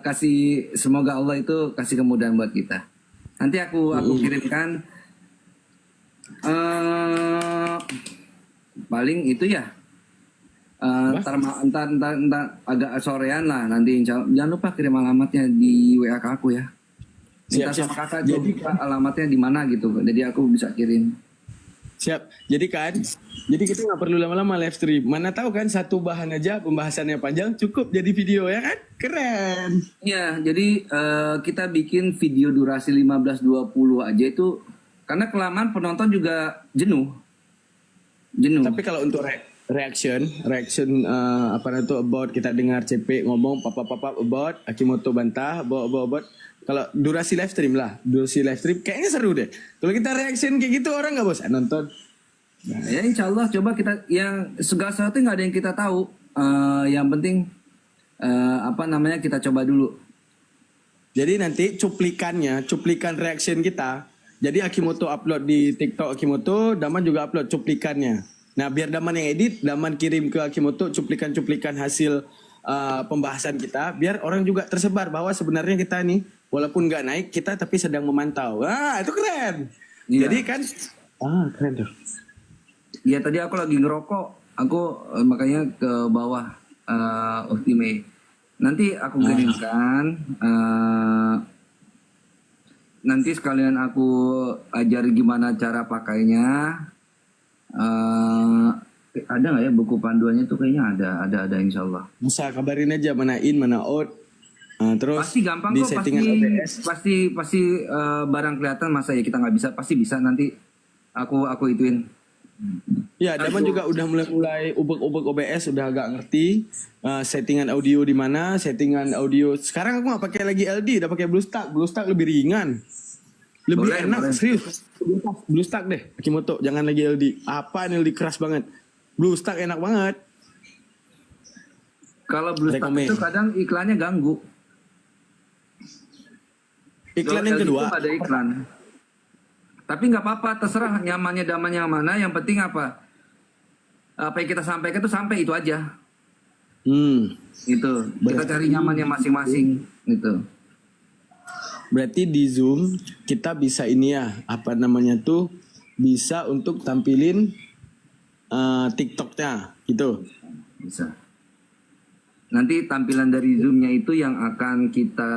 kasih semoga Allah itu kasih kemudahan buat kita. Nanti aku kirimkan paling itu ya. Entar agak sorean lah nanti insya Allah. Jangan lupa kirim alamatnya di WA ke aku ya. Minta Siap, sama siap. kakak jadi alamatnya di mana gitu. Jadi aku bisa kirim. Siap. Jadi kita nggak perlu lama-lama live stream. Mana tahu kan satu bahan aja pembahasannya panjang cukup jadi video ya kan? Keren. Ya, jadi kita bikin video durasi 15-20 aja itu karena kelamaan penonton juga jenuh. Tapi kalau untuk reaction apa itu about kita dengar CP ngomong papa about Akimoto bantah about kalau durasi live stream kayaknya seru deh. Kalau kita reaction kayak gitu orang nggak bosan nonton. Nah, ya insya Allah coba kita yang segala sesuatu nggak ada yang kita tahu. Yang penting apa namanya kita coba dulu. Jadi nanti cuplikan reaction kita. Jadi Akimoto upload di TikTok Akimoto, Daman juga upload cuplikannya. Nah biar Daman yang edit, Daman kirim ke Akimoto cuplikan-cuplikan hasil pembahasan kita. Biar orang juga tersebar bahwa sebenarnya kita nih, walaupun nggak naik, kita tapi sedang memantau. Itu keren. Iya. Jadi kan, keren tuh. Ya tadi aku lagi ngerokok, aku makanya ke bawah Ultimate. Nanti aku kirimkan. Nanti sekalian aku ajari gimana cara pakainya. Ada nggak ya buku panduannya tuh kayaknya ada insya Allah. Bisa kabarin aja mana in mana out. Terus Pasti gampang di kok, settingan OBS. pasti barang kelihatan masa ya kita nggak bisa, pasti bisa nanti aku ituin. Ya, Daman juga udah mulai ubek-ubek OBS, udah agak ngerti settingan audio di mana, settingan audio. Sekarang aku nggak pakai lagi LD, udah pakai BlueStack. BlueStack lebih ringan, lebih Boleh, enak, boleh. serius. BlueStack deh, Akimoto, jangan lagi LD. Apa ini LD keras banget? BlueStack enak banget. Kalau BlueStack Rekomen. itu kadang iklannya ganggu. Iklan Kalau yang LD kedua, itu ada iklan. Tapi nggak apa-apa, terserah nyamannya daman yang mana. Yang penting apa? Apa yang kita sampaikan itu sampai itu aja. Gitu. Kita cari nyamannya masing-masing. Gitu. berarti di Zoom kita bisa ini ya, apa namanya tuh, bisa untuk tampilin TikToknya, gitu. Bisa. Nanti tampilan dari Zoom-nya itu yang akan kita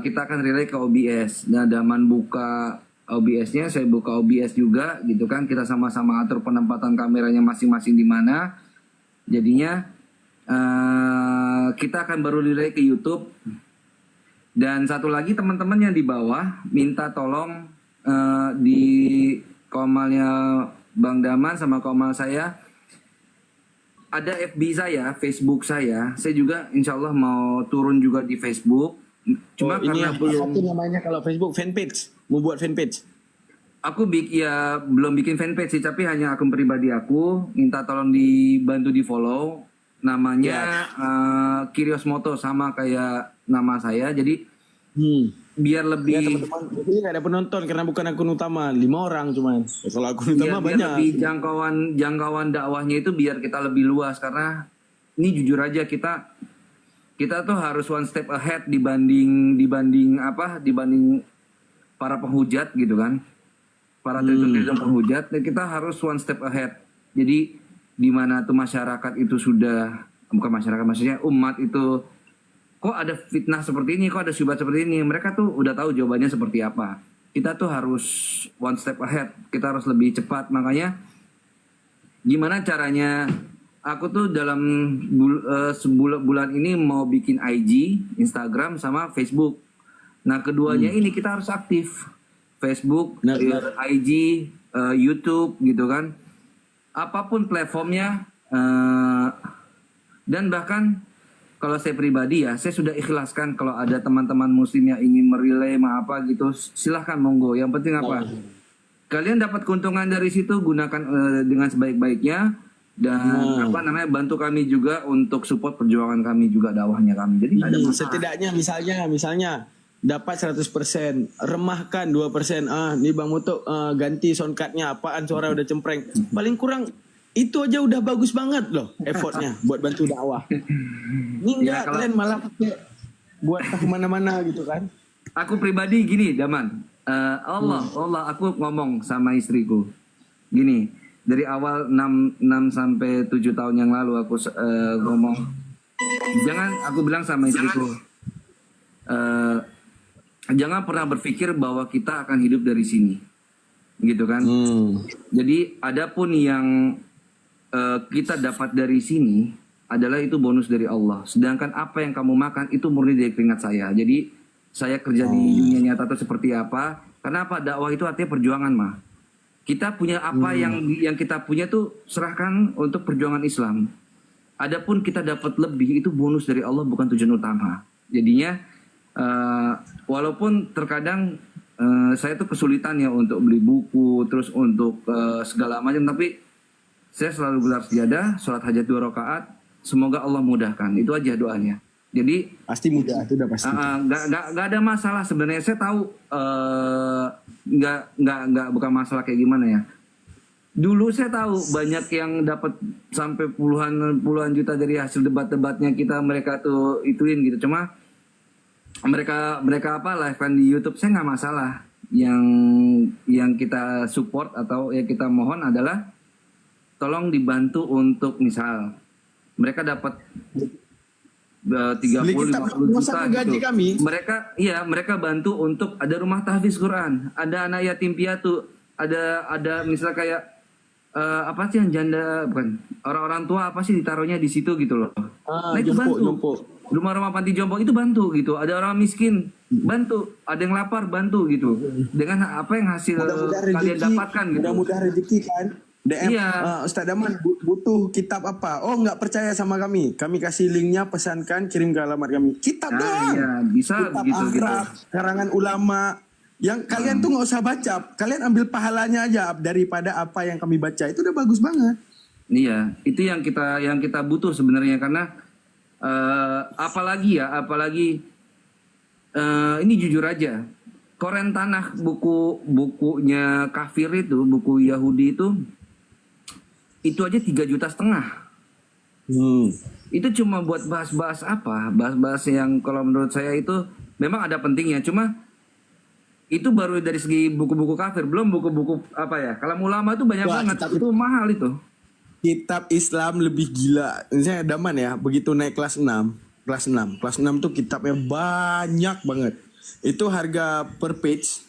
kita akan relay ke OBS. Nah, Daman buka OBS-nya, saya buka OBS juga gitu kan. Kita sama-sama atur penempatan kameranya masing-masing di mana. Jadinya kita akan baru relay ke YouTube. Dan satu lagi teman-teman yang di bawah minta tolong di komalnya Bang Daman sama komal saya ada FB saya, Facebook saya juga insya Allah mau turun juga di Facebook. Cuma ini karena apa belum tuh namanya kalau Facebook fanpage, mau buat fanpage. aku belum bikin fanpage sih, tapi hanya akun pribadi aku. Minta tolong dibantu di follow. Namanya Kirios Moto sama kayak nama saya. Jadi biar Ya lebih teman-teman, ini nggak ada penonton karena bukan akun utama, 5 orang cuman. Ya, kalau akun utama biar banyak. lebih jangkauan dakwahnya itu biar kita lebih luas, karena ini jujur aja kita tuh harus one step ahead dibanding para penghujat gitu kan, para tutor penghujat. Dan kita harus one step ahead. Jadi di mana tuh masyarakat itu sudah, bukan masyarakat, maksudnya umat itu, kok ada fitnah seperti ini, kok ada syubhat seperti ini, mereka tuh udah tahu jawabannya seperti apa. Kita tuh harus one step ahead, kita harus lebih cepat. Makanya gimana caranya, aku tuh dalam sebulan ini mau bikin IG, Instagram, sama Facebook. Nah keduanya ini kita harus aktif. Facebook, Benar. IG, YouTube gitu kan. Apapun platformnya. Dan bahkan kalau saya pribadi ya, saya sudah ikhlaskan kalau ada teman-teman muslim yang ingin merelay apa gitu, silahkan monggo. Yang penting apa? Kalian dapat keuntungan dari situ, gunakan dengan sebaik-baiknya. Dan bantu kami juga untuk support perjuangan kami juga, dakwahnya kami. Jadi nggak ada masalah. Setidaknya misalnya dapat 100%, remahkan 2%. Nih Bang Muto ganti soundcardnya, apaan suara udah cempreng. Paling kurang itu aja udah bagus banget loh effortnya buat bantu dakwah. Ini enggak, kalian malah pakai buat kemana-mana gitu kan. Aku pribadi gini, Daman. Allah, aku ngomong sama istriku. Gini, dari awal 6 sampai 7 tahun yang lalu aku ngomong. Aku bilang sama istriku, jangan pernah berpikir bahwa kita akan hidup dari sini. Gitu kan. Jadi adapun yang kita dapat dari sini adalah itu bonus dari Allah. Sedangkan apa yang kamu makan itu murni dari keringat saya. Jadi saya kerja di dunia nyata itu seperti apa? Karena apa? Dakwah itu artinya perjuangan, mah. Kita punya apa yang kita punya tuh serahkan untuk perjuangan Islam. Adapun kita dapat lebih itu bonus dari Allah, bukan tujuan utama. Jadinya walaupun terkadang saya tuh kesulitan ya untuk beli buku, terus untuk segala macam, tapi saya selalu gelar sejadah, sholat hajat 2 rakaat, semoga Allah mudahkan. Itu aja doanya. Jadi Pasti mudah, itu udah pasti. nggak ada masalah sebenarnya. Saya tahu bukan masalah kayak gimana ya. Dulu saya tahu banyak yang dapat sampai puluhan juta dari hasil debat-debatnya kita, mereka tuh ituin gitu. Cuma mereka live kan di YouTube, saya nggak masalah. Yang kita support atau yang kita mohon adalah tolong dibantu untuk misal mereka dapat 30-50 juta gaji gitu. kami. Mereka bantu untuk ada rumah tahfiz Quran, ada anak yatim piatu, ada misal kayak apa sih yang janda, bukan orang-orang tua, apa sih ditaruhnya di situ gitu loh. Nah itu bantu. Rumah-rumah panti jompo itu bantu gitu. Ada orang miskin bantu, ada yang lapar bantu gitu. Dengan apa yang hasil kalian dapatkan gitu. Mudah-mudah rezeki kan. DM, Ustaz Daman butuh kitab apa? Oh nggak percaya sama kami kasih linknya, pesankan, kirim ke alamat kami. Kitab doang. Iya, bisa kitab begitu akhraf, karangan ulama. Yang kalian tuh nggak usah baca, kalian ambil pahalanya aja daripada apa yang kami baca, itu udah bagus banget. Iya, itu yang kita butuh sebenarnya, karena apalagi ini jujur aja, Koren Tanah, bukunya kafir itu, buku Yahudi itu aja 3,5 juta. Itu cuma buat bahas-bahas apa? Bahas-bahas yang kalau menurut saya itu memang ada pentingnya. Cuma itu baru dari segi buku-buku kafir, belum buku-buku apa ya? Kalam ulama itu banyak banget. Itu mahal itu. Kitab Islam lebih gila. Misalnya Daman ya, begitu naik kelas 6 tuh kitabnya banyak banget. Itu harga per page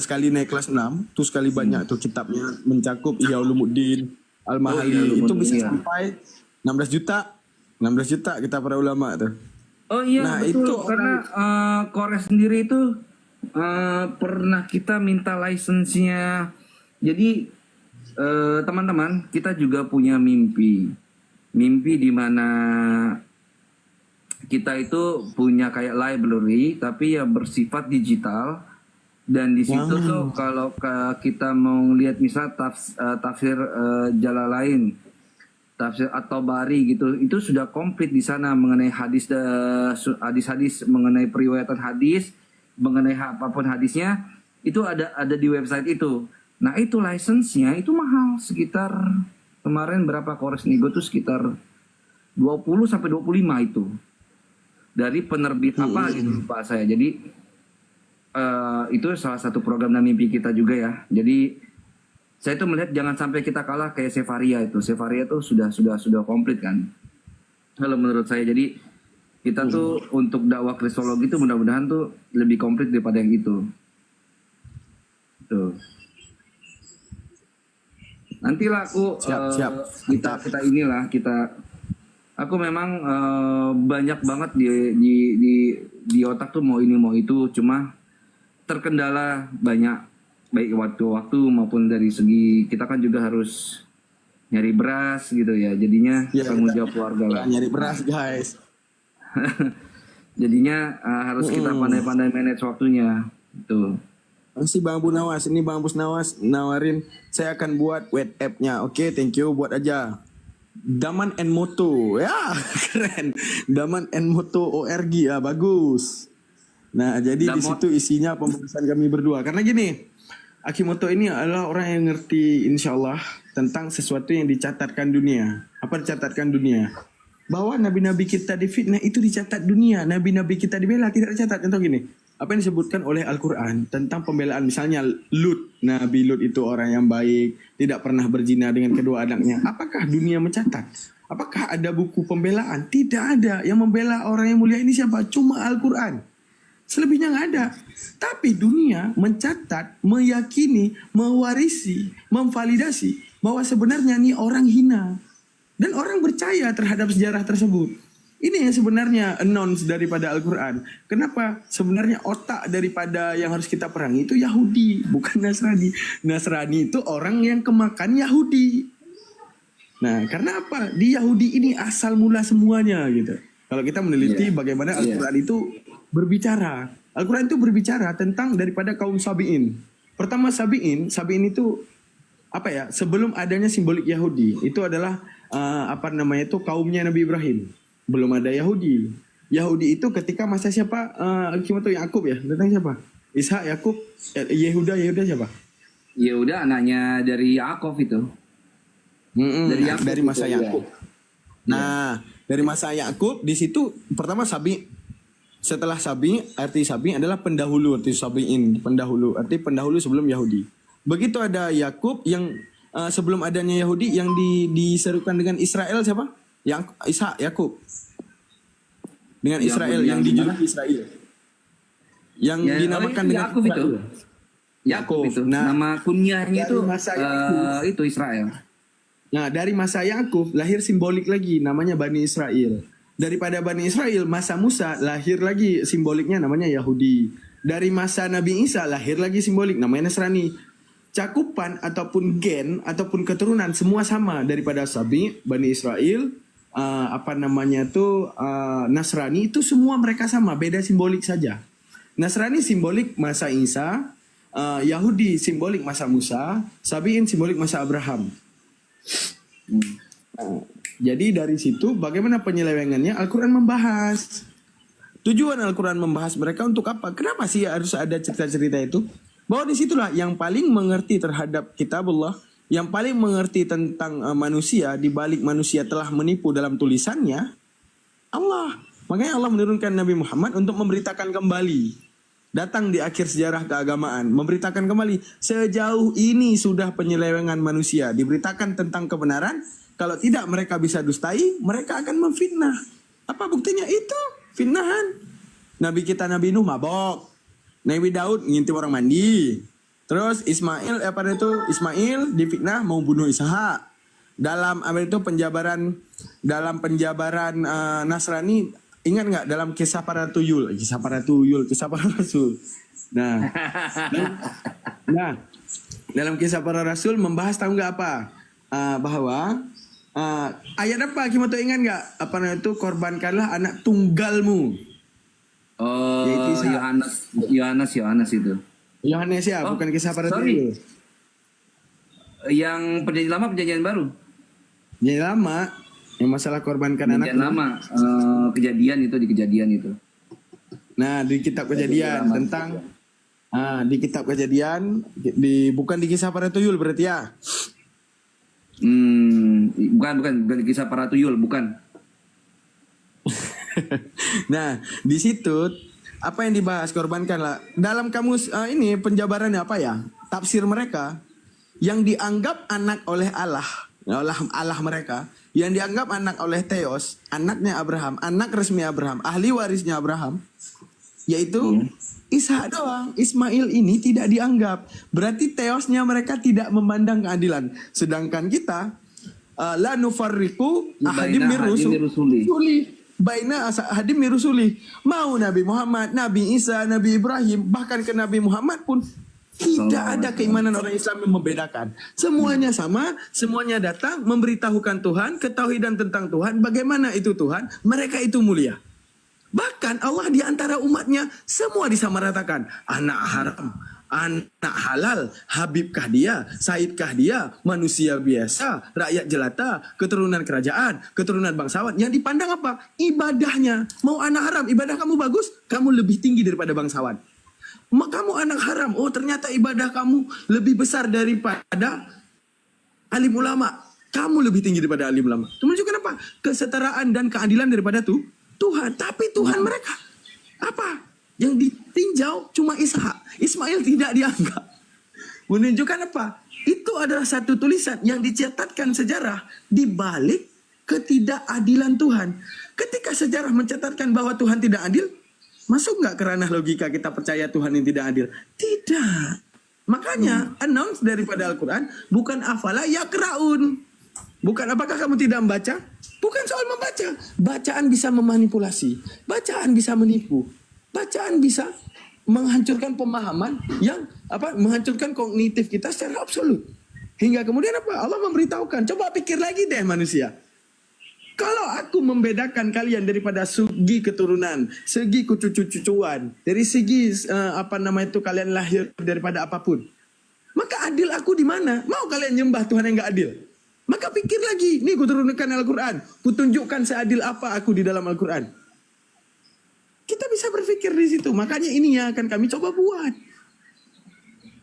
sekali naik kelas 6 tuh sekali banyak tuh kitabnya, mencakup Ihya Ulumuddin, Al-Mahali, itu bisa sampai 16 juta kitab para ulama tuh. Oh iya, nah, betul, itu karena Kores sendiri itu pernah kita minta license-nya. Jadi teman-teman, kita juga punya mimpi di mana kita itu punya kayak library tapi yang bersifat digital. Dan di situ tuh kalau kita mau lihat misal tafsir Jalalain, tafsir At-Tabari gitu, itu sudah komplit di sana mengenai hadis mengenai periwayatan hadis mengenai apapun hadisnya itu ada di website itu. Nah itu license-nya itu mahal, sekitar kemarin berapa Kores Nego tuh sekitar 20 sampai 25 itu dari penerbit apa gitu lupa saya. Jadi itu salah satu program dan mimpi kita juga ya. Jadi saya tuh melihat jangan sampai kita kalah kayak Sevaria itu. Sevaria tuh sudah komplit kan. Kalau menurut saya, jadi kita tuh untuk dakwah kristologi itu mudah-mudahan tuh lebih komplit daripada yang itu. Tuh. Nantilah aku Siap. kita inilah kita. Aku memang banyak banget di otak tuh mau ini mau itu, cuma terkendala banyak, baik waktu maupun dari segi kita kan juga harus nyari beras gitu ya, jadinya tanggung jawab keluarga lah. Nyari beras guys. Jadinya harus kita pandai-pandai manage waktunya. Tuh. Masih Bang Bu Nawas, ini Bang Bus Nawas nawarin saya akan buat web app-nya. Oke, thank you, buat aja. Daman and Moto, ya keren. Daman and Moto ORG ya, bagus. Nah, jadi di situ isinya pembahasan kami berdua. Karena gini, Akimoto ini adalah orang yang ngerti insya Allah tentang sesuatu yang dicatatkan dunia. Apa dicatatkan dunia? Bahwa nabi-nabi kita difitnah itu dicatat dunia. Nabi-nabi kita dibela tidak dicatat. Contoh gini, apa yang disebutkan oleh Al-Quran tentang pembelaan. Misalnya Lut, Nabi Lut itu orang yang baik, tidak pernah berzina dengan kedua anaknya. Apakah dunia mencatat? Apakah ada buku pembelaan? Tidak ada. Yang membela orang yang mulia ini siapa? Cuma Al-Quran. Selebihnya nggak ada. Tapi dunia mencatat, meyakini, mewarisi, memvalidasi bahwa sebenarnya ini orang hina. Dan orang percaya terhadap sejarah tersebut. Ini yang sebenarnya announce daripada Al-Quran. Kenapa? Sebenarnya otak daripada yang harus kita perangi itu Yahudi, bukan Nasrani. Nasrani itu orang yang kemakan Yahudi. Nah, karena apa? Di Yahudi ini asal mula semuanya gitu. Kalau kita meneliti bagaimana Al-Quran itu berbicara. Al-Quran itu berbicara tentang daripada kaum Sabi'in. Pertama Sabi'in itu apa ya? Sebelum adanya simbolik Yahudi, itu adalah kaumnya Nabi Ibrahim. Belum ada Yahudi. Yahudi itu ketika masa siapa? Akimoto Yakub ya? Tentang siapa? Ishak, Yakub, Yehuda siapa? Yehuda anaknya dari Yakov itu. Dari masa Yakub. Nah, dari masa Yakub di situ pertama Sabi. Setelah Sabi, arti Sabi adalah pendahulu, arti Sabiin, pendahulu, arti pendahulu sebelum Yahudi. Begitu ada Yakub yang sebelum adanya Yahudi yang diserukan dengan Israel siapa? Yang Ishak, Yakub. Dengan Israel yang dijuluki Israel. Yang dinamakan dengan Yakub itu. Yakub itu. Nah, nama kunyahnya itu itu Israel. Nah, dari masa Yakub lahir simbolik lagi namanya Bani Israel. Daripada Bani Israel masa Musa lahir lagi simboliknya namanya Yahudi. Dari masa Nabi Isa lahir lagi simbolik namanya Nasrani. Cakupan ataupun gen ataupun keturunan semua sama daripada Sabi, Bani Israel, Nasrani itu semua mereka sama, beda simbolik saja. Nasrani simbolik masa Isa, Yahudi simbolik masa Musa, Sabiin simbolik masa Abraham. Jadi dari situ bagaimana penyelewengannya Al-Quran membahas. Tujuan Al-Quran membahas mereka untuk apa? Kenapa sih harus ada cerita-cerita itu? Bahwa disitulah yang paling mengerti terhadap kitabullah, yang paling mengerti tentang manusia, di balik manusia telah menipu dalam tulisannya, Allah. Makanya Allah menurunkan Nabi Muhammad untuk memberitakan kembali. Datang di akhir sejarah keagamaan, memberitakan kembali. Sejauh ini sudah penyelewengan manusia. Diberitakan tentang kebenaran. Kalau tidak mereka bisa dustai, mereka akan memfitnah. Apa buktinya? Itu fitnahan. Nabi kita Nabi Nuh mabok. Nabi Daud ngintip orang mandi. Terus Ismail difitnah mau bunuh Ishak. Dalam penjabaran Nasrani, ingat nggak dalam kisah para rasul. Nah, dalam kisah para rasul membahas tahu nggak apa? Bahwa ayat apa Kimoto ingat nggak? Korbankanlah anak tunggalmu. Oh, Yohanes itu. Yohanes ya, bukan kisah para rasul. Yang perjanjian lama, perjanjian baru. Perjanjian lama, yang masalah korbankan anak. Perjanjian lama, kejadian itu. Nah, di kitab Kejadian tentang di kitab Kejadian bukan di kisah para tuyul berarti ya. Bukan kisah para tuyul, bukan. Nah, di situ apa yang dibahas korbankanlah dalam kamus ini penjabarannya apa ya? Tafsir mereka yang dianggap anak oleh Allah, Allah mereka, yang dianggap anak oleh Theos, anaknya Abraham, anak resmi Abraham, ahli warisnya Abraham, yaitu Ishak doang. Ismail ini tidak dianggap. Berarti Theosnya mereka tidak memandang keadilan. Sedangkan kita la nufarriqu ahadim mirusuli. Baina ahadim mirusuli. Mau Nabi Muhammad, Nabi Isa, Nabi Ibrahim, bahkan ke Nabi Muhammad pun tidak ada keimanan orang Islam yang membedakan. Semuanya sama, semuanya datang memberitahukan Tuhan, ketauhidan tentang Tuhan, bagaimana itu Tuhan, mereka itu mulia. Bahkan Allah di antara umatnya semua disamaratakan. Anak haram, anak halal, habibkah dia, saidkah dia, manusia biasa, rakyat jelata, keturunan kerajaan, keturunan bangsawan. Yang dipandang apa? Ibadahnya. Mau anak haram, ibadah kamu bagus, kamu lebih tinggi daripada bangsawan. Kamu anak haram, oh ternyata ibadah kamu lebih besar daripada alim ulama. Kamu lebih tinggi daripada alim ulama. Itu menunjukkan apa? Kesetaraan dan keadilan daripada Tuhan. Tapi Tuhan mereka apa? Yang ditinjau cuma Ishak. Ismail tidak dianggap. Menunjukkan apa? Itu adalah satu tulisan yang dicatatkan sejarah di balik ketidakadilan Tuhan. Ketika sejarah mencatatkan bahwa Tuhan tidak adil, masuk nggak ke ranah logika kita percaya Tuhan yang tidak adil? Tidak. Makanya announce daripada Al-Quran bukan afala yakraun. Bukan apakah kamu tidak membaca? Bukan soal membaca. Bacaan bisa memanipulasi. Bacaan bisa menipu. Bacaan bisa menghancurkan pemahaman yang menghancurkan kognitif kita secara absolut. Hingga kemudian apa? Allah memberitahukan, coba pikir lagi deh manusia. Kalau aku membedakan kalian daripada segi keturunan, segi cucu-cucuan, dari segi kalian lahir daripada apapun, maka adil aku di mana? Mau kalian nyembah Tuhan yang enggak adil? Maka pikir lagi, nih kuturunkan Al-Quran, kutunjukkan seadil apa aku di dalam Al-Quran. Kita bisa berpikir di situ. Makanya ini yang akan kami coba buat.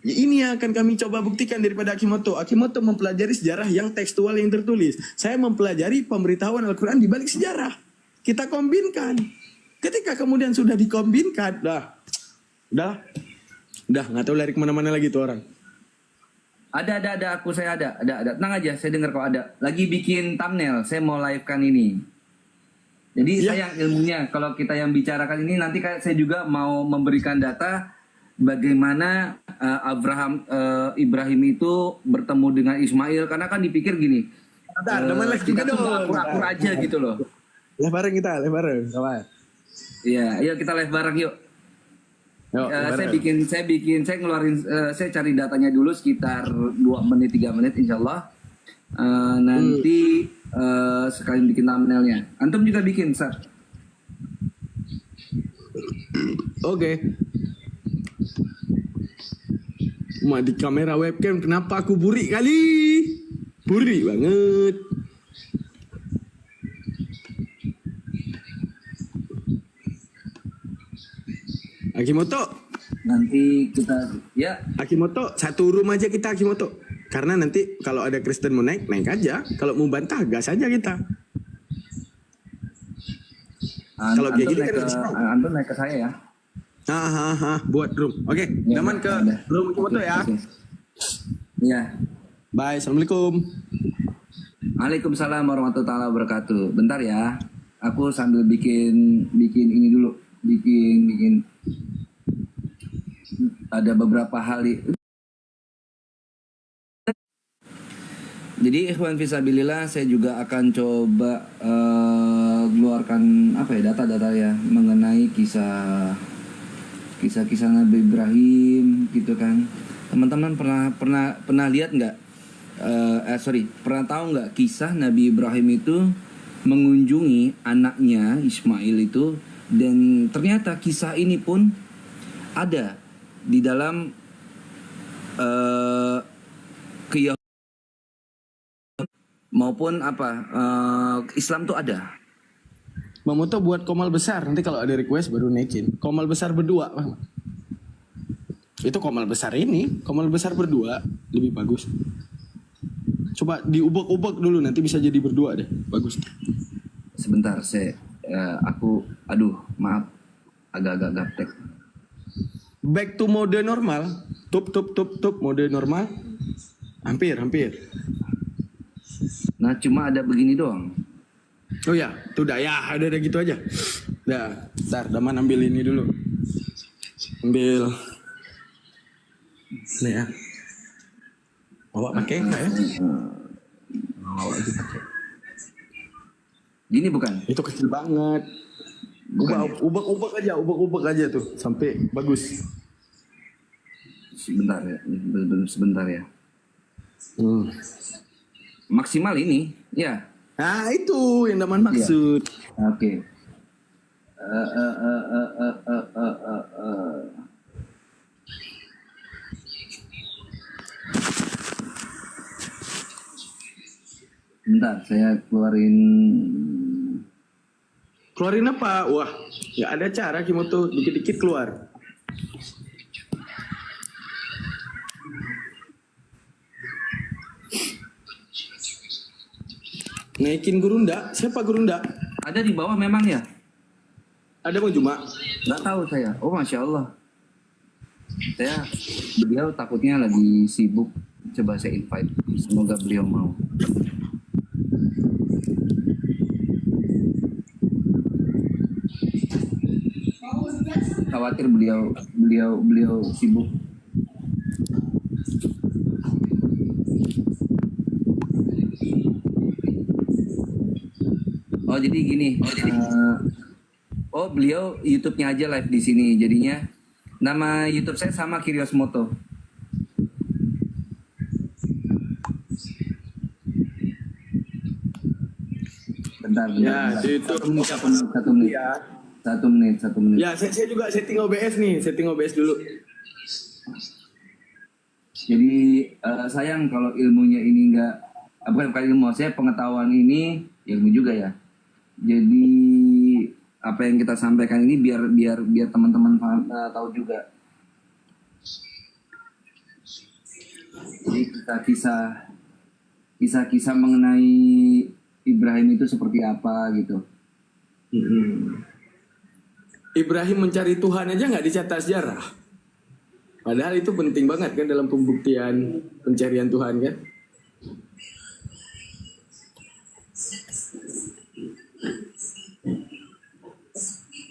Ya, ini yang akan kami coba buktikan daripada Akimoto. Akimoto mempelajari sejarah yang tekstual yang tertulis. Saya mempelajari pemberitahuan Al-Quran di balik sejarah. Kita kombinkan. Ketika kemudian sudah dikombinkan, udah nggak tahu lari kemana-mana lagi tuh orang. Ada, saya ada. Tenang aja, saya dengar kok ada. Lagi bikin thumbnail, saya mau live-kan ini. Jadi sayang ilmunya, kalau kita yang bicarakan ini, nanti saya juga mau memberikan data bagaimana Ibrahim itu bertemu dengan Ismail. Karena kan dipikir gini, kita tuh akur-akur aja gitu loh. Live bareng. Iya, ayo kita live bareng yuk. Saya ngeluarin, saya cari datanya dulu sekitar 2 menit 3 menit insya Allah. Nanti sekalian bikin thumbnailnya. Antum juga bikin, Sar. Oke. Di kamera webcam kenapa aku burik kali? Burik banget. Akimoto. Nanti kita Akimoto, satu room aja kita Akimoto. Karena nanti kalau ada Kristen mau naik aja. Kalau mau bantah gas aja kita. Kalau kayak gini kan Antum naik ke saya ya. Buat room. Oke, Daman ke room Akimoto ya. Iya. Bye, assalamualaikum. Waalaikumsalam warahmatullahi wabarakatuh. Bentar ya. Aku sambil bikin ini dulu. Bikin ada beberapa hal. Jadi ikhwan fisabilillah, saya juga akan coba keluarkan data-data ya mengenai kisah Nabi Ibrahim gitu kan. Teman-teman pernah lihat nggak? Pernah tahu nggak kisah Nabi Ibrahim itu mengunjungi anaknya Ismail itu, dan ternyata kisah ini pun ada di dalam keyahudian maupun Islam tuh ada. Bang Moto buat komal besar, nanti kalau ada request baru naikin. Komal besar berdua, Bang. Itu komal besar ini, komal besar berdua lebih bagus. Coba diubek-ubek dulu, nanti bisa jadi berdua deh, bagus. Sebentar, aduh, maaf, agak-agak gaptek. Back to mode normal, tup, mode normal. Hampir. Nah, cuma ada begini doang. Oh ya, tuh dah ya, ada gitu aja. Dah, ntar Daman ambil ini dulu. Ambil. Nih ya. Bawa pakai enggak ya? Bawa lagi pakai. Gini bukan? Itu kecil banget. Ubek aja tuh sampai bagus. Sebentar ya. Maksimal ini, ya. Nah itu yang Daman maksud. Oke. Bentar, saya keluarin. Keluarin apa? Wah, nggak ada cara Kimoto, dikit-dikit keluar. Naikin Gurunda, siapa Gurunda? Ada di bawah memang ya? Ada Bang Juma? Nggak tahu saya. Oh, Masya Allah. Beliau takutnya lagi sibuk. Coba saya invite. Semoga beliau mau. Khawatir beliau sibuk. Oh jadi gini. Beliau YouTube-nya aja live di sini. Jadinya nama YouTube saya sama Kirios Moto. Bentar. Ya, itu Satu menit. Ya, saya juga setting OBS nih, setting OBS dulu. Jadi sayang kalau ilmunya ini bukan ilmu, saya pengetahuan ini ilmu juga ya. Jadi apa yang kita sampaikan ini biar teman-teman tahu juga. Jadi kita kisah mengenai Ibrahim itu seperti apa gitu. Ibrahim mencari Tuhan aja nggak dicatat sejarah. Padahal itu penting banget kan dalam pembuktian pencarian Tuhan kan.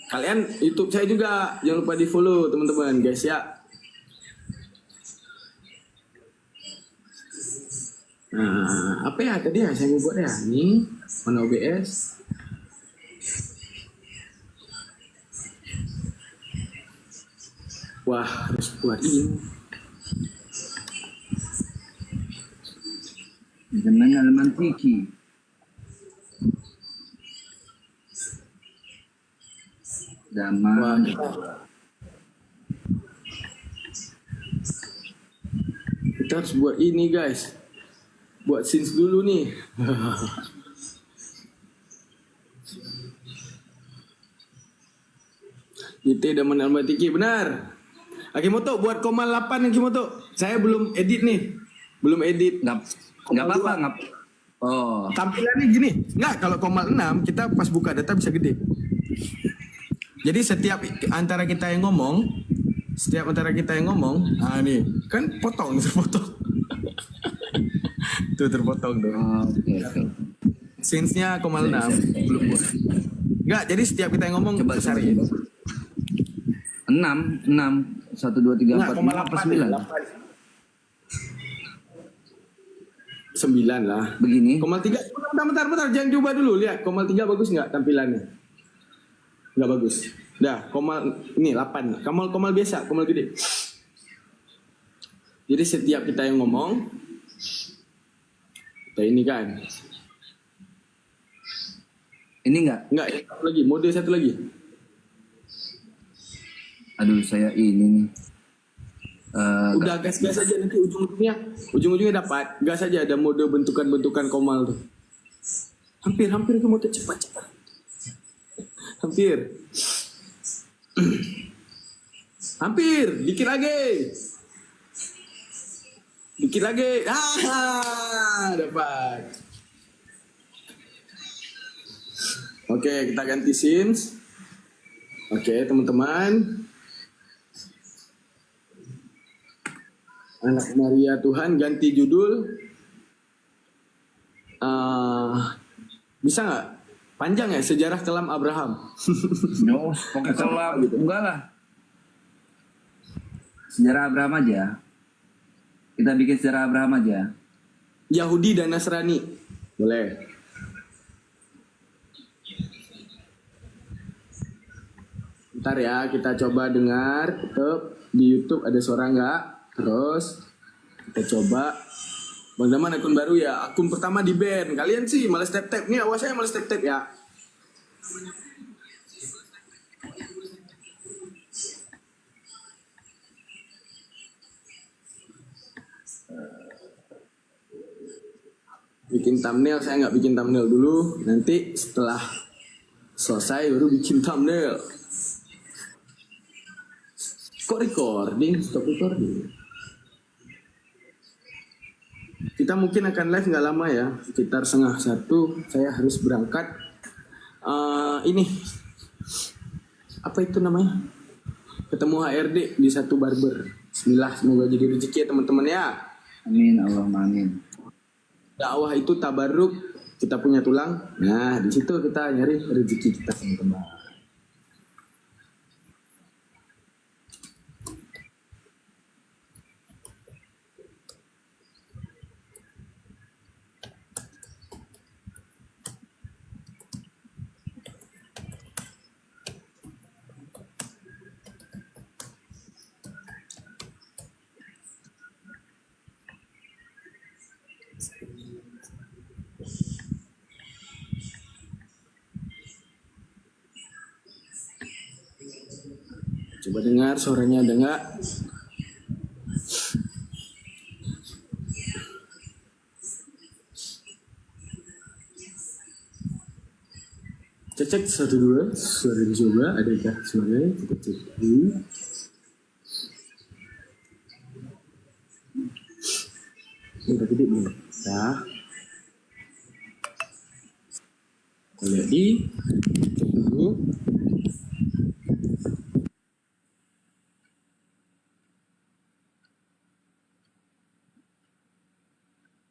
Kalian YouTube saya juga jangan lupa di follow teman-teman guys ya. Nah, apa ya tadi ya saya mau buat ya? Nih, mana OBS? Wah, harus buat ini. Zaman Al-Mantiki. Zaman. Kita harus buat ini guys. Buat scenes dulu nih. Itu Daman Al-Mantiki benar. Akimoto buat komal 8 Akimoto. Saya belum edit nih. Belum edit. Nggak apa-apa. Oh. Tampilannya gini. Nggak, kalau komal 6 kita pas buka data bisa gede. Jadi setiap antara kita yang ngomong, nah nih, kan terpotong. Tuh terpotong tuh. Oke. Scenes-nya komal 6 belum buat. Nggak, jadi setiap kita yang ngomong Coba besar ya. 6 1 2 3 4 komal 5 8 9. 9 lah. Begini. Komal 3, bentar, jangan coba dulu, lihat. Komal 3 bagus nggak tampilannya? Nggak bagus. Dah, komal, ini 8. Komal biasa, komal gede. Jadi setiap kita yang ngomong, kita ini kan. Ini enggak? Nggak, satu lagi, mode satu lagi. Aduh, saya ini nih. Udah gas aja nanti ujung-ujungnya dapat. Gas aja ada mode bentukan komal tuh. Hampir ke mode cepat. Hampir. Hampir, dikit lagi. Dikit lagi. Dapat. Oke, kita ganti scenes. Oke, teman-teman. Anak Maria Tuhan, ganti judul. Bisa nggak? Panjang ya, sejarah kelam Abraham. No, pokoknya kelam enggak lah. Sejarah Abraham aja. Kita bikin sejarah Abraham aja. Yahudi dan Nasrani. Boleh. Ntar ya, kita coba dengar. Di YouTube ada suara nggak? Terus kita coba. Bang Daman akun baru ya. Akun pertama di band. Kalian sih males tap-tap. Nih awas saya males tap-tap ya. Bikin thumbnail, saya nggak bikin thumbnail dulu. Nanti setelah selesai baru bikin thumbnail. Kok recording? Stop recording. Kita mungkin akan live nggak lama ya, sekitar 12:30. Saya harus berangkat. Ini apa itu namanya? Ketemu HRD di satu barber. Bismillah, semoga jadi rezeki ya teman-teman ya. Amin, Allahumma amin. Dakwah itu tabarruk, kita punya tulang. Nah, di situ kita nyari rezeki kita teman-teman. Coba dengar suaranya ada nggak? Cek 1 2 suara dicoba, adakah suara? Kita cek dulu. Ini udah gede belum? Nah, kita lihat di cek dulu.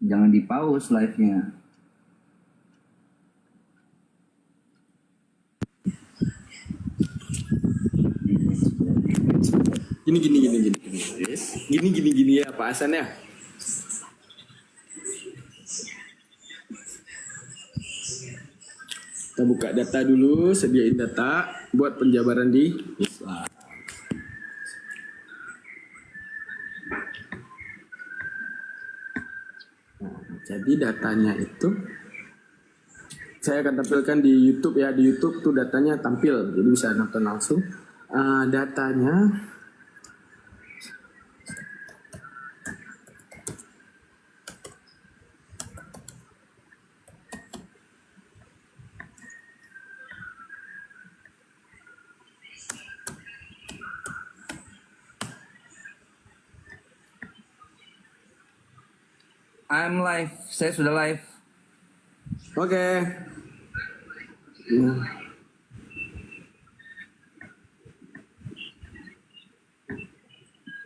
Jangan di pause live-nya. Gini ya Pak Hasan ya. Kita buka data dulu, sediain data buat penjabaran di Islam. Nah, jadi datanya itu saya akan tampilkan di YouTube ya. Di YouTube tuh datanya tampil, jadi bisa nonton langsung. Datanya I'm live, saya sudah live. oke. Nah.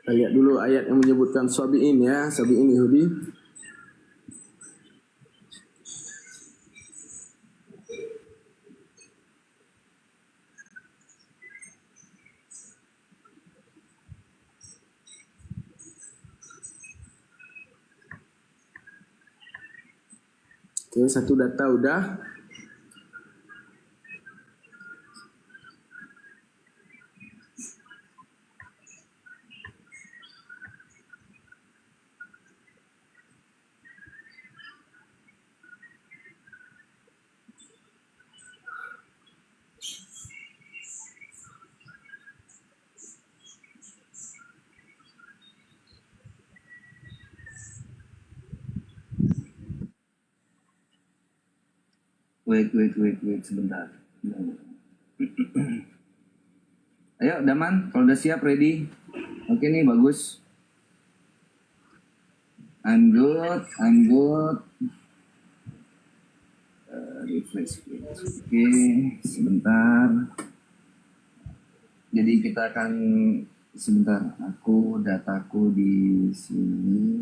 Kita lihat dulu ayat yang menyebutkan Sabi'in ya, Sabi'in Yahudi. Oke, satu data udah. Wait, sebentar. Ayo Daman, kalau udah siap ready. Oke nih bagus. I'm good. Refresh. Oke, sebentar. Jadi kita akan sebentar. Dataku di sini.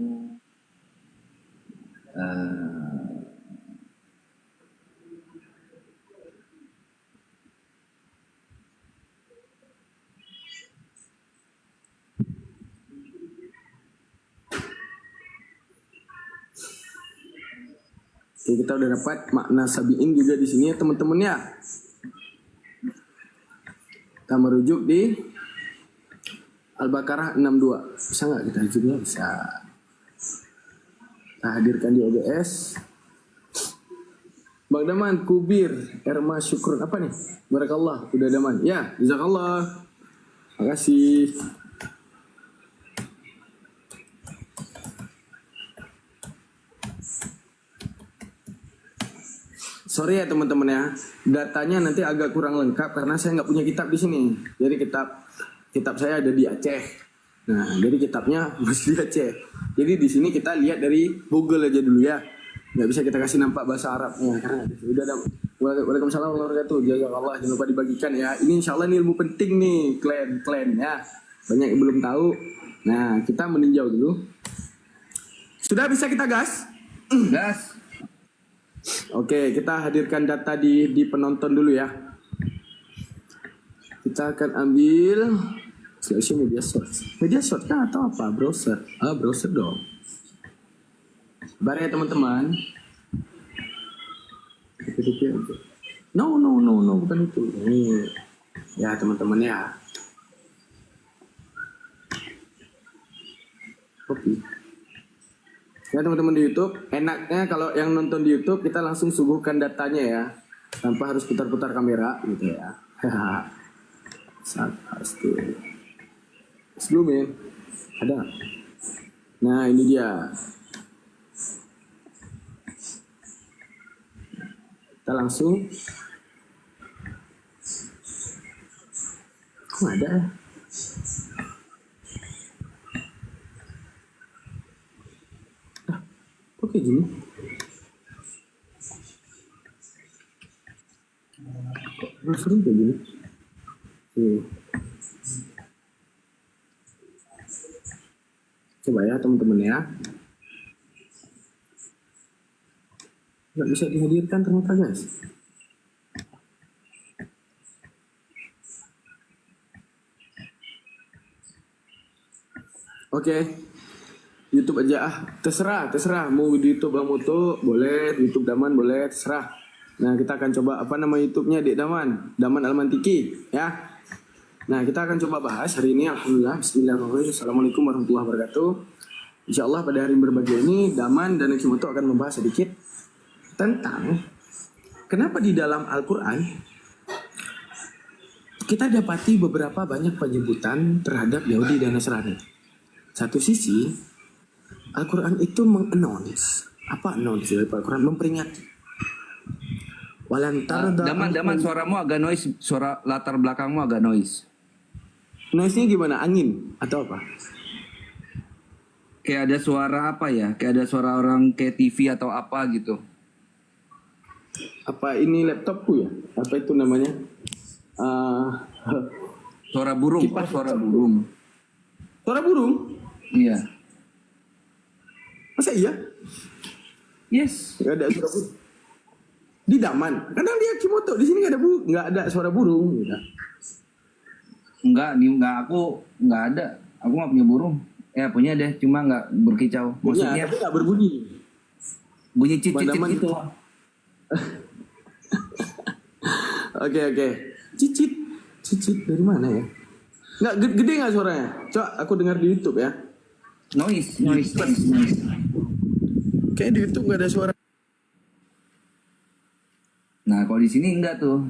Oke, kita udah dapat makna sabiin juga di sini ya teman-teman ya. Kita merujuk di Al-Baqarah 62. Bisa nggak kita rujuknya? Bisa. Kita hadirkan di OBS. Bang Daman, Kubir, Erma Syukrun. Apa nih? Barakallah, udah Daman. Ya, jazakallah. Makasih. Sorry ya teman-teman ya, datanya nanti agak kurang lengkap karena saya nggak punya kitab di sini. Jadi kitab saya ada di Aceh. Nah, jadi kitabnya masih di Aceh. Jadi di sini kita lihat dari Google aja dulu ya. Nggak bisa kita kasih nampak bahasa Arabnya karena udah ada. Waalaikumsalam warahmatullahi wabarakatuh. Jazakallah, jangan lupa dibagikan ya. Ini insya Allah ini ilmu penting nih, klan ya. Banyak yang belum tahu. Nah, kita meninjau dulu. Sudah bisa kita gas? Gas. Oke, kita hadirkan data di penonton dulu ya. Kita akan ambil seleksi media source. Media source kan atau apa? Browser. Browser dong. Sabar ya teman-teman. No, bukan itu. Ini ya teman-teman ya. Copy. Ya teman-teman di YouTube, enaknya kalau yang nonton di YouTube kita langsung suguhkan datanya ya, tanpa harus putar-putar kamera gitu ya. Pasti. Zoom in. Ada. Nah ini dia. Kita langsung. Kok ada ya? Oke gini. Sering kayak gini. Coba ya teman-teman ya. Nggak bisa dihadirkan ternyata guys. Oke. YouTube aja terserah mau di YouTube Bang Moto boleh, di YouTube Daman boleh, terserah. Nah kita akan coba apa nama YouTube-nya Dek Daman Almantiki ya. Nah kita akan coba bahas hari ini. Alhamdulillah, Bismillahirrahmanirrahim. Assalamualaikum warahmatullahi wabarakatuh. Insyaallah pada hari berbahagia ini Daman dan Kimoto akan membahas sedikit tentang kenapa di dalam Al-Quran kita dapati beberapa banyak penyebutan terhadap Yahudi dan Nasrani. Satu sisi Al-Quran itu meng-announce. Apa announce dari Al-Quran? Memperingati. Daman, suaramu agak noise. Suara latar belakangmu agak noise. Noise-nya gimana? Angin? Atau apa? Kayak ada suara apa ya? Kayak ada suara orang kayak TV atau apa gitu. Apa ini laptopku ya? Apa itu namanya? Suara burung. Kipas. Suara burung. Suara burung? Iya. Masa iya? Yes. Gak ada suara burung. Di Daman. Kadang dia Kimoto. Di sini nggak ada suara burung. Gitu. Enggak, aku nggak ada. Aku nggak punya burung. Ya punya deh, cuma nggak berkicau. Maksudnya tapi nggak berbunyi. bunyi cicit gitu. Oke. Cicit dari mana ya? Nggak gede nggak suaranya? Coba aku dengar di YouTube ya. Noise. Kayak di YouTube nggak ada suara. Nah, kalau di sini enggak tuh.